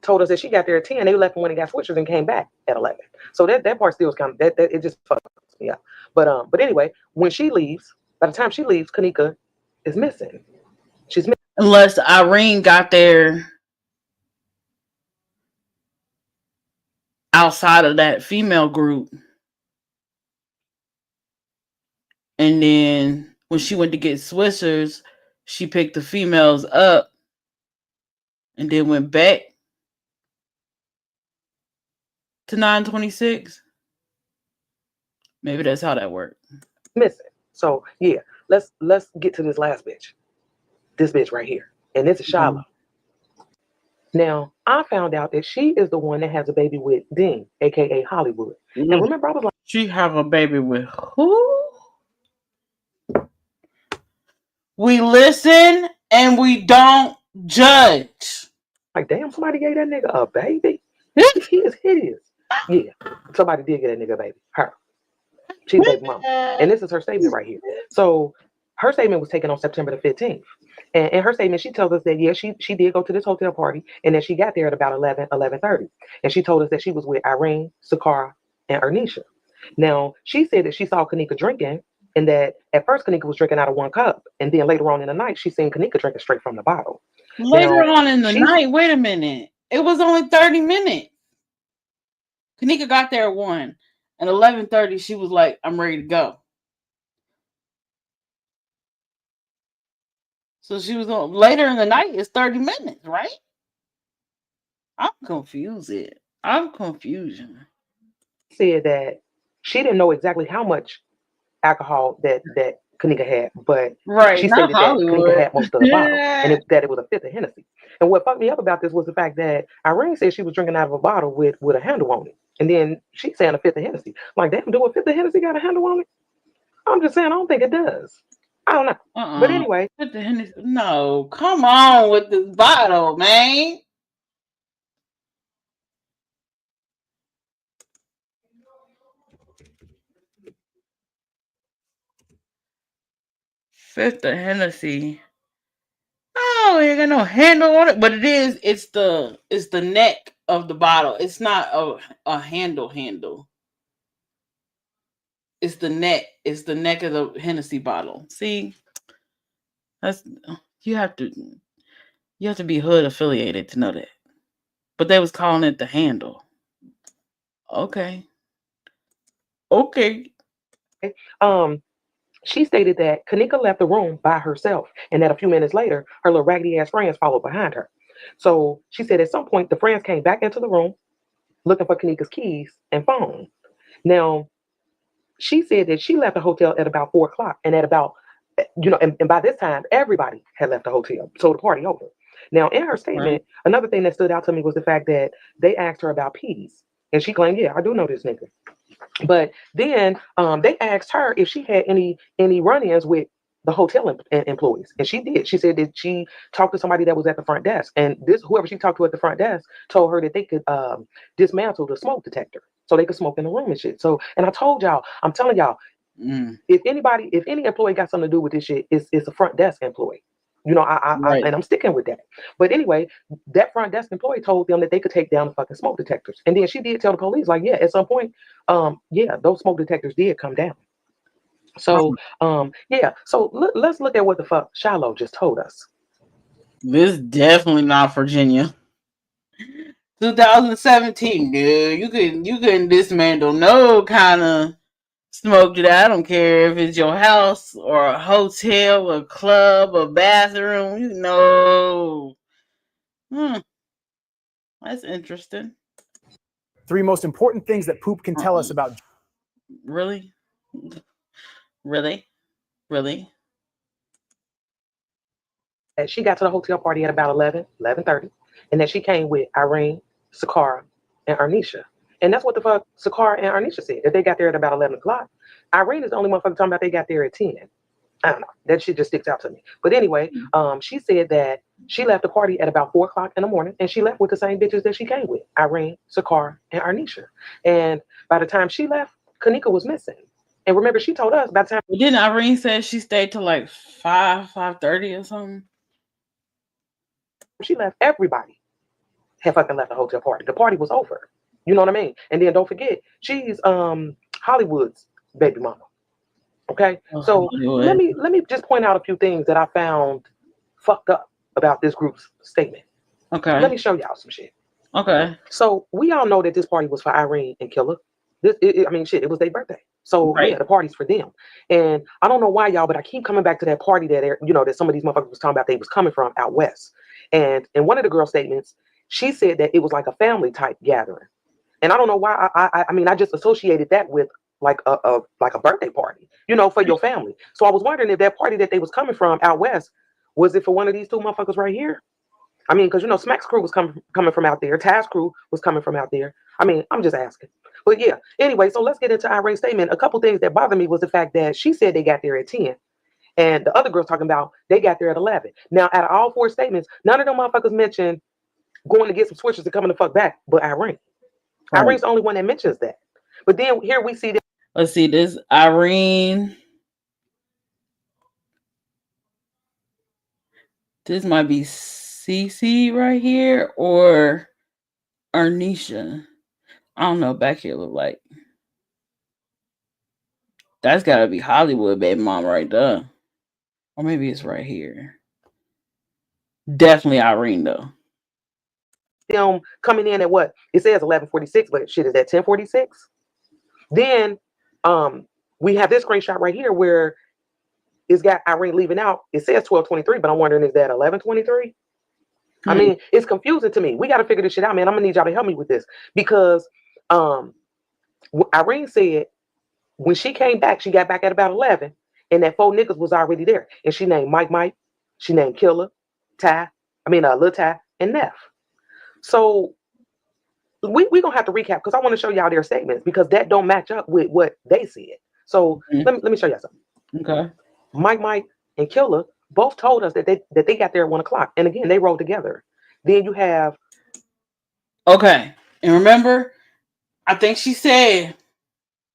told us that she got there at 10. They left when they got switchers and came back at 11. So that part still is kind of, that it just fucks me up. But anyway, when she leaves, by the time she leaves, Kennika is missing. She's missing. Unless Irene got there outside of that female group. And then when she went to get Swissers, she picked the females up and then went back to 926. Maybe that's how that worked. Missing. So yeah, let's get to this last bitch. This bitch right here. And this is Shiloh. Now, I found out that she is the one that has a baby with Dean, aka Hollywood. And remember, I was like, she have a baby with who? We listen and we don't judge. Like, damn, somebody gave that nigga a baby. He is hideous. Yeah, somebody did get that nigga a baby. Her. She's baby mama. And this is her statement right here. So her statement was taken on September the 15th. And in her statement, she tells us that, yeah, she did go to this hotel party, and that she got there at about 11:30. And she told us that she was with Irene, Sakara, and Ernisha. Now, she said that she saw Kennika drinking, and that at first Kennika was drinking out of one cup, and then later on in the night, she seen Kennika drinking straight from the bottle. Later on in the night, wait a minute. It was only 30 minutes. Kennika got there at 1. At 11:30, she was like, I'm ready to go. So she was on later in the night. It's 30 minutes, right? I'm confused. I'm confusion. Said that she didn't know exactly how much alcohol that Kennika had, but she said that Kennika had most of the bottle, and that it was a fifth of Hennessy. And what fucked me up about this was the fact that Irene said she was drinking out of a bottle with a handle on it, and then she's saying a fifth of Hennessy. Like, damn, do a fifth of Hennessy got a handle on it? I'm just saying, I don't think it does. I don't know. But anyway. No, come on with this bottle, man. Fifth of Hennessy. Oh, it ain't got no handle on it, but it's the neck of the bottle. It's not a handle. It's the neck. It's the neck of the Hennessy bottle. See, you have to be hood affiliated to know that. But they was calling it the handle. Okay. She stated that Kennika left the room by herself, and that a few minutes later, her little raggedy ass friends followed behind her. So she said at some point the friends came back into the room looking for Kennika's keys and phone. Now, she said that she left the hotel at about 4 o'clock, and at about, and by this time, everybody had left the hotel, so the party over. Now, in her statement, another thing that stood out to me was the fact that they asked her about Petey's, and she claimed, "Yeah, I do know this nigga." But then they asked her if she had any run-ins with the hotel employees, and she did. She said that she talked to somebody that was at the front desk, and whoever she talked to at the front desk told her that they could dismantle the smoke detector so they could smoke in the room and shit. So, and I'm telling y'all, if any employee got something to do with this shit, it's a front desk employee. And I'm sticking with that. But anyway, that front desk employee told them that they could take down the fucking smoke detectors. And then she did tell the police, like, yeah, at some point, those smoke detectors did come down. So, So let's look at what the fuck Shiloh just told us. This is definitely not Virginia. 2017, dude. You couldn't dismantle no kind of smoke that. I don't care if it's your house or a hotel, a club, a bathroom. That's interesting. 3 most important things that poop can tell us about. Really? And she got to the hotel party at about 11:30, and then she came with Irene, Sakara, and Arnisha. And that's what the fuck Sakara and Arnisha said, that they got there at about 11 o'clock. Irene is the only motherfucker talking about they got there at 10. I don't know. That shit just sticks out to me. But anyway, she said that she left the party at about 4 o'clock in the morning, and she left with the same bitches that she came with, Irene, Sakara, and Arnisha. And by the time she left, Kennika was missing. And remember, she told us by the time. Didn't Irene say she stayed till like 5:30 or something? She left, everybody had fucking left the hotel party. The party was over. You know what I mean? And then don't forget, she's Hollywood's baby mama. Okay, so let me just point out a few things that I found fucked up about this group's statement. Okay, let me show y'all some shit. Okay, so we all know that this party was for Irene and Killer. It was their birthday, so yeah, the party's for them. And I don't know why, y'all, but I keep coming back to that party that that some of these motherfuckers was talking about they was coming from out west. And in one of the girl statements, she said that it was like a family type gathering. And I don't know why. I just associated that with like a birthday party, for your family. So I was wondering if that party that they was coming from out west, was it for one of these two motherfuckers right here? I mean, because Smack's crew was coming from out there. Taz crew was coming from out there. I mean, I'm just asking. But yeah, anyway, so let's get into Irene's statement. A couple things that bothered me was the fact that she said they got there at 10. And the other girls talking about they got there at 11. Now, out of all 4 statements, none of them motherfuckers mentioned going to get some switches and coming the fuck back, but Irene. Right. Irene's the only one that mentions that. But then here we see that. Let's see this. Irene. This might be Cece right here or Arnisha. I don't know. Back here look like. That's gotta be Hollywood baby mom right there. Or maybe it's right here. Definitely Irene though. Them coming in at what? It says 11:46, but shit, is that 10:46? Then we have this screenshot right here where it's got Irene leaving out. It says 12:23, but I'm wondering, is that 11:23? I mean, it's confusing to me. We got to figure this shit out, man. I'm gonna need y'all to help me with this because Irene said when she came back, she got back at about 11, and that 4 niggas was already there, and she named Mike, she named Killer, Lil Ty, and Neff. So we gonna have to recap because I want to show y'all their statements because that don't match up with what they said. So let me show y'all something. Okay. Mike, and Killer both told us that they got there at 1 o'clock, and again they rolled together. Then you have. Okay, and remember, I think she said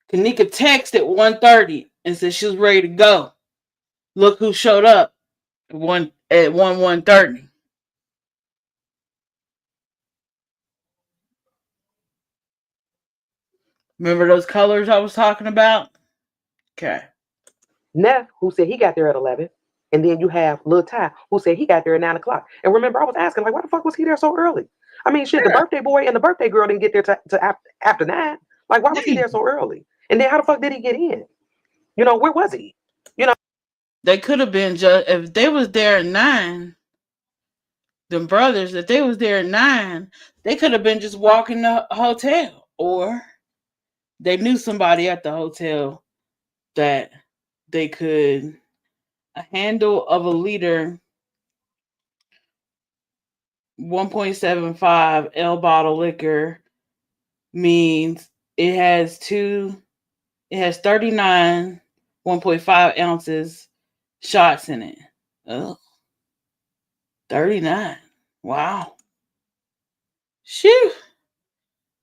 Kennika texted 1:30 and said she was ready to go. Look who showed up at 1:30. Remember those colors I was talking about? Okay. Neff, who said he got there at 11, and then you have Lil Ty, who said he got there at 9 o'clock. And remember, I was asking, like, why the fuck was he there so early? I mean, shit, the birthday boy and the birthday girl didn't get there to after 9. Like, why was he there so early? And then how the fuck did he get in? Where was he? They could have been just if they was there at 9. Them brothers, if they was there at 9, they could have been just walking the hotel, or they knew somebody at the hotel that they could, a handle of a liter, 1.75 L bottle liquor means it has 39 1.5 ounces shots in it. Oh, 39. Wow. Shoo.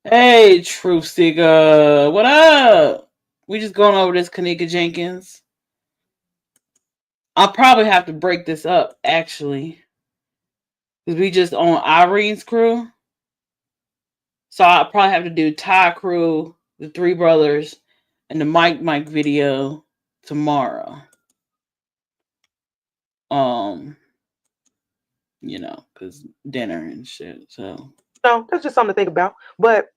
Hey, Truth Seeker. What up? We just going over this Kennika Jenkins. I'll probably have to break this up, actually. Because we just on Irene's crew. So I'll probably have to do Ty crew, the three brothers, and the Mike video tomorrow. You know, because dinner and shit. So No, that's just something to think about. But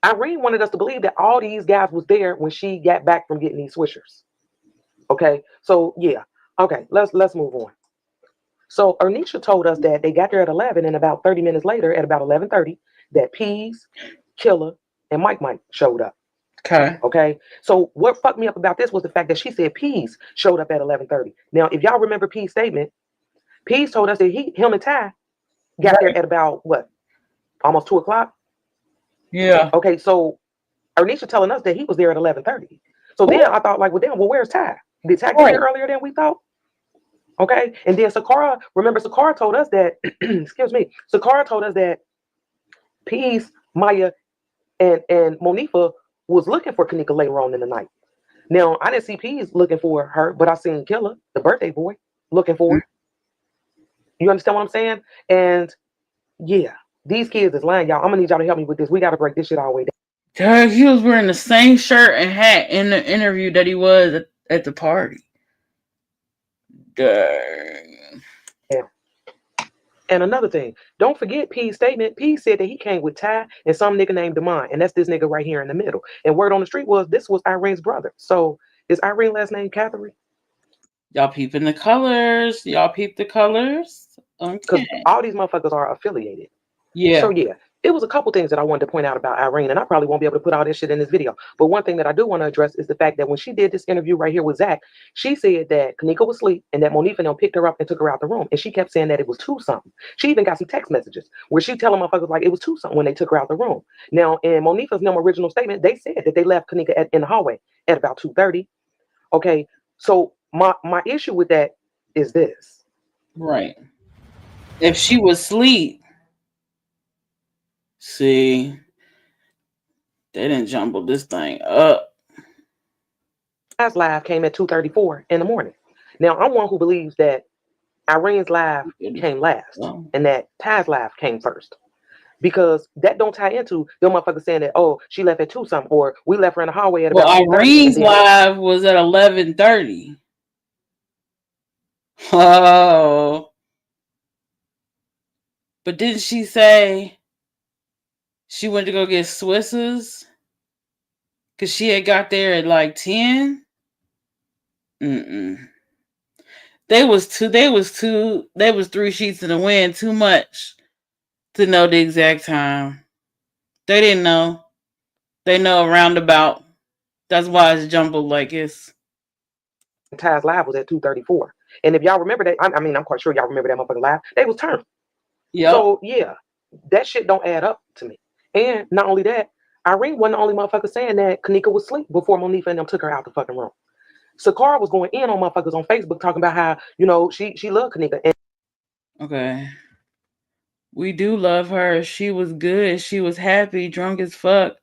Irene wanted us to believe that all these guys was there when she got back from getting these swishers. Okay, so yeah. Okay, let's move on. So Ernisha told us that they got there at 11, and about 30 minutes later, at about 11:30, that Pease, Killer, and Mike showed up. okay. Okay, so what fucked me up about this was the fact that she said Pease showed up at 11:30. Now, if y'all remember Pease's statement, Pease told us that him and Ty got there at about what, almost 2:00. Yeah. Okay, so Ernisha telling us that he was there at 11:30. So then I thought, like, well, damn, well, where's Ty? Did Ty get here earlier than we thought? Okay, and then Sakara told us that, excuse me, Sakara told us that Peace, Maya, and Monifa was looking for Kennika later on in the night. Now, I didn't see Peace looking for her, but I seen Killer, the birthday boy, looking for her. You understand what I'm saying? And yeah, these kids is lying, y'all. I'm gonna need y'all to help me with this. We gotta break this shit all the way down. He was wearing the same shirt and hat in the interview that he was at the party. Dang. Yeah. And another thing, don't forget Peace's statement. Peace said that he came with Ty and some nigga named Demond, and that's this nigga right here in the middle. And word on the street was this was Irene's brother. So is Irene last name Catherine? Y'all peeping the colors. Y'all peep the colors. Because all these motherfuckers are affiliated. Yeah. So yeah, it was a couple things that I wanted to point out about Irene, and I probably won't be able to put all this shit in this video. But one thing that I do want to address is the fact that when she did this interview right here with Zach, she said that Kennika was asleep and that Monifa and them picked her up and took her out the room. And she kept saying that it was 2-something. She even got some text messages where she telling motherfuckers like it was 2-something when they took her out the room. Now, in Monifa's original statement, they said that they left Kennika in the hallway at about 2:30. Okay, so my issue with that is this. Right. If she was asleep, see, they didn't jumble this thing up. Last live came at 2:34 in the morning. Now, I'm one who believes that Irene's live came last and that Ty's live came first. Because that don't tie into them motherfuckers saying that, oh, she left at 2-something, or we left her in the hallway at about 2:30. Irene's live was at 11:30. Oh. But didn't she say she went to go get Swiss's? Because she had got there at like 10? They was 3 sheets in the wind, too much to know the exact time. They didn't know. They know a roundabout. That's why it's jumbled like this. Ty's live was at 2:34. And if y'all remember that, I mean, I'm quite sure y'all remember that motherfucker live. They was turned. Yeah. So yeah, that shit don't add up to me. And not only that, Irene wasn't the only motherfucker saying that Kennika was asleep before Monifa and them took her out the fucking room. Sakara was going in on motherfuckers on Facebook talking about how, you know, she loved Kennika. And okay. We do love her. She was good. She was happy, drunk as fuck.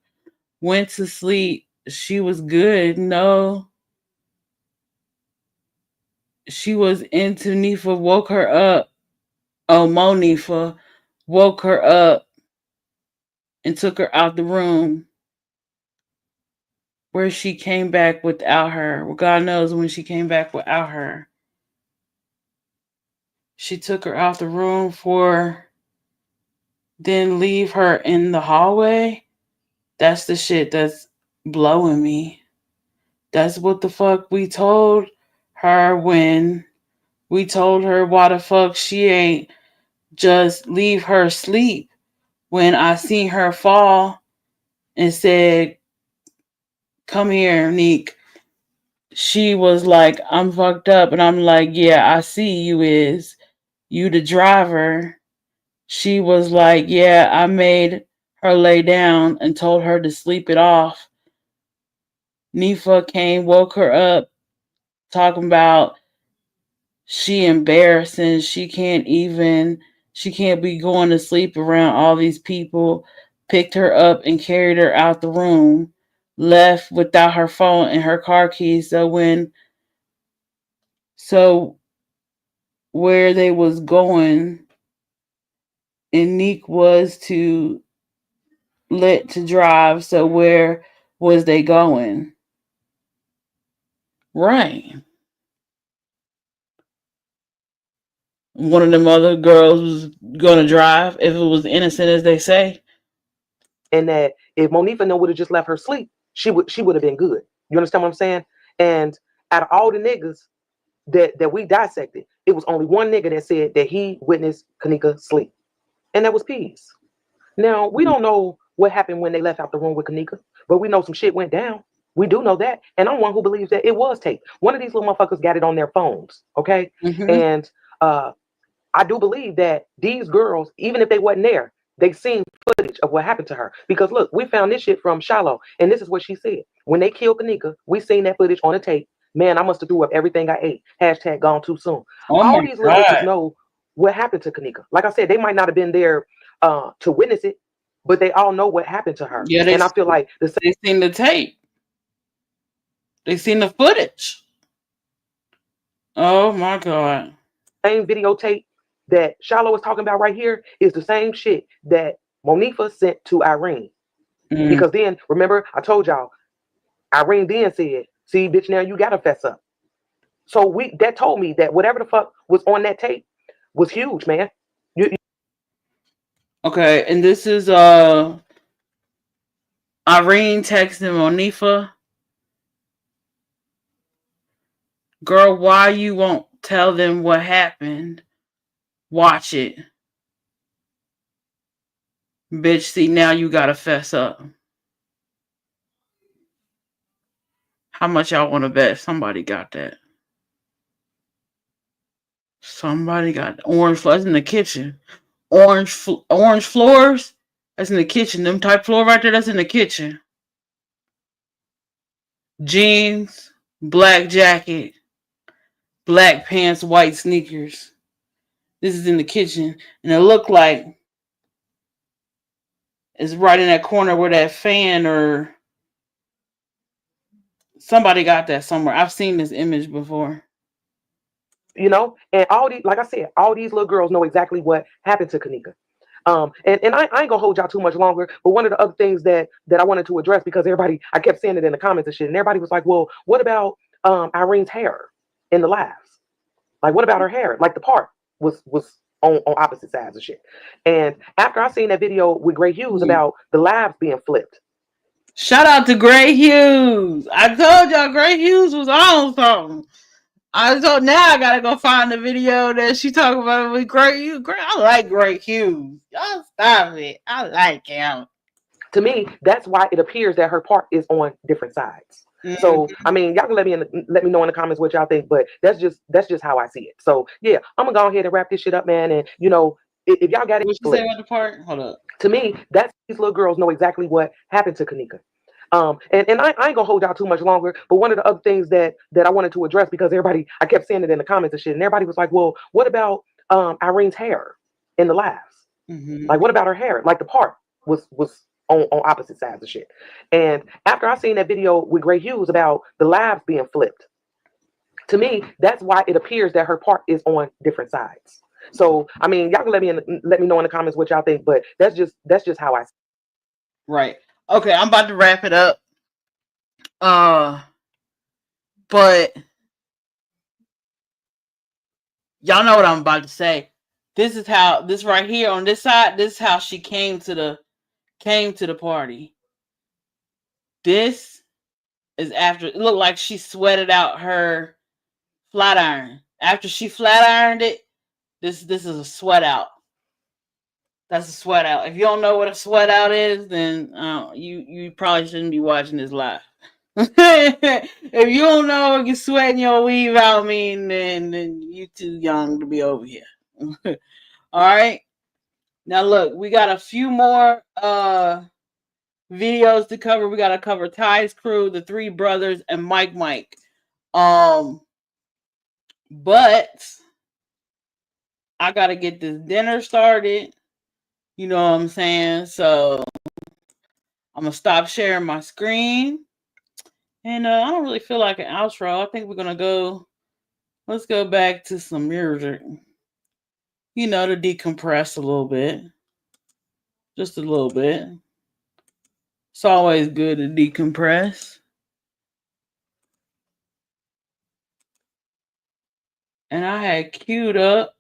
Went to sleep. She was good. No. She was into Nifa, woke her up. Oh, Monifa woke her up and took her out the room where she came back without her. Well, God knows when she came back without her. She took her out the room then leave her in the hallway. That's the shit that's blowing me. That's what the fuck we told her when we told her why the fuck she ain't just leave her sleep when I seen her fall and said, come here, Neek. she was like, I'm fucked up. And I'm like, yeah, I see you you the driver. She was like, yeah, I made her lay down and told her to sleep it off. Nifa came, woke her up, talking about she embarrassing. She can't be going to sleep around all these people. Picked her up and carried her out the room. Left without her phone and her car keys. So where they was going, and Neek was to let to drive. So where was they going? Right. One of them other girls was gonna drive if it was innocent, as they say. And that if Monifa would have just left her sleep, she would have been good. You understand what I'm saying? And out of all the niggas that we dissected, it was only one nigga that said that he witnessed Kennika sleep, and that was Peace. Now we don't know what happened when they left out the room with Kennika, but we know some shit went down. We do know that, and I'm one who believes that it was taped. One of these little motherfuckers got it on their phones, okay? Mm-hmm. And I do believe that these girls, even if they wasn't there, they seen footage of what happened to her. Because look, we found this shit from Shiloh, and this is what she said. When they killed Kennika, we seen that footage on a tape. Man, I must have threw up everything I ate. # gone too soon. All these little bitches know what happened to Kennika. Like I said, they might not have been there to witness it, but they all know what happened to her. Yeah, and I feel like they seen the tape. They seen the footage. Oh my God. Same videotape that Shiloh was talking about right here is the same shit that Monifa sent to Irene. Because then, remember, I told y'all, Irene then said, see, bitch, now you gotta fess up. So that told me that whatever the fuck was on that tape was huge, man. Okay, and this is Irene texting Monifa. Girl, why you won't tell them what happened? Watch it. Bitch, see, now you gotta fess up. How much y'all want to bet? Somebody got that. Somebody got orange floors in the kitchen. Orange floors? That's in the kitchen. Them type floor right there, that's in the kitchen. Jeans, black jacket, black pants, white sneakers. This is in the kitchen. And it looked like it's right in that corner where that fan or somebody got that somewhere. I've seen this image before. You know, and all these, like I said, all these little girls know exactly what happened to Kennika. And I ain't gonna hold y'all too much longer, but one of the other things that I wanted to address, because everybody, I kept saying it in the comments and shit, and everybody was like, well, what about Irene's hair in the laughs? Like, what about her hair? Like, the part was on opposite sides of shit. And after I seen that video with Gray Hughes about the laughs being flipped. Shout out to Gray Hughes. I told y'all Gray Hughes was on something. Now I gotta go find the video that she talking about with Gray Hughes. I like Gray Hughes. Y'all stop it. I like him. To me, that's why it appears that her part is on different sides. Mm-hmm. So I mean, y'all can let me know in the comments what y'all think, but that's just how I see it. So yeah, I'm gonna go ahead and wrap this shit up, man. And you know, if y'all got it, what you say about the part? Hold up. To me, that's these little girls know exactly what happened to Kennika. And I ain't gonna hold y'all too much longer, but one of the other things that I wanted to address, because everybody, I kept saying it in the comments and shit, and everybody was like, well, what about Irene's hair in the laughs? Mm-hmm. Like, what about her hair? Like, the part was on opposite sides of shit. And after I seen that video with Gray Hughes about the laughs being flipped, to me, that's why it appears that her part is on different sides. So I mean, y'all can let me know in the comments what y'all think, but that's just how I see it. Right. Okay, I'm about to wrap it up. But y'all know what I'm about to say. This right here on this side, this is how she came to the party. This is after, it looked like she sweated out her flat iron. After she flat ironed it, this is a sweat out. That's a sweat out. If you don't know what a sweat out is, then you probably shouldn't be watching this live. If you don't know you're sweating your weave out, then you too young to be over here. All right. Now look, we got a few more videos to cover. We got to cover Ty's crew, the three brothers, and Mike. But I got to get this dinner started. You know what I'm saying? So I'm going to stop sharing my screen. And I don't really feel like an outro. I think we're going to go, let's go back to some music. You know, to decompress a little bit. Just a little bit. It's always good to decompress. And I had queued up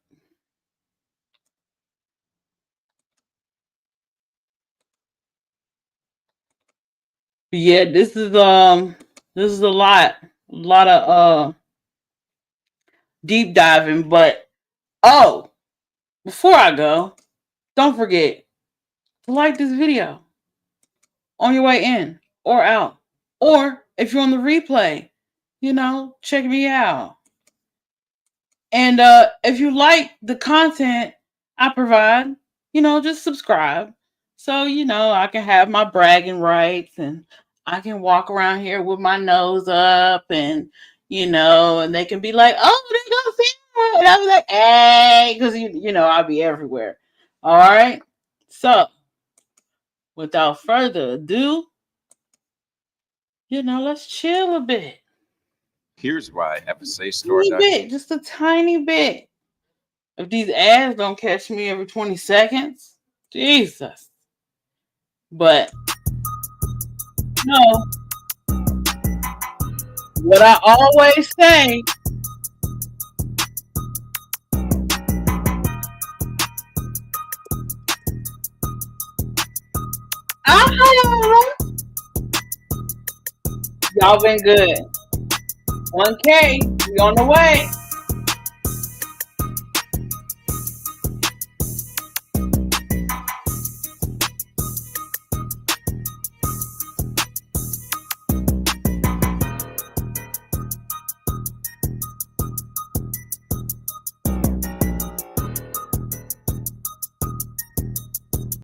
yeah, this is a lot of deep diving, but before I go, don't forget to like this video on your way in or out. Or if you're on the replay, check me out. And if you like the content I provide, just subscribe. So, I can have my bragging rights and I can walk around here with my nose up and, and they can be like, oh, they gonna see it. And I was like, hey, because, I'll be everywhere. All right. So, without further ado, let's chill a bit. Here's why FSA stores just a tiny bit. If these ads don't catch me every 20 seconds, Jesus. But no, what I always say, y'all been good. 1K, we on the way.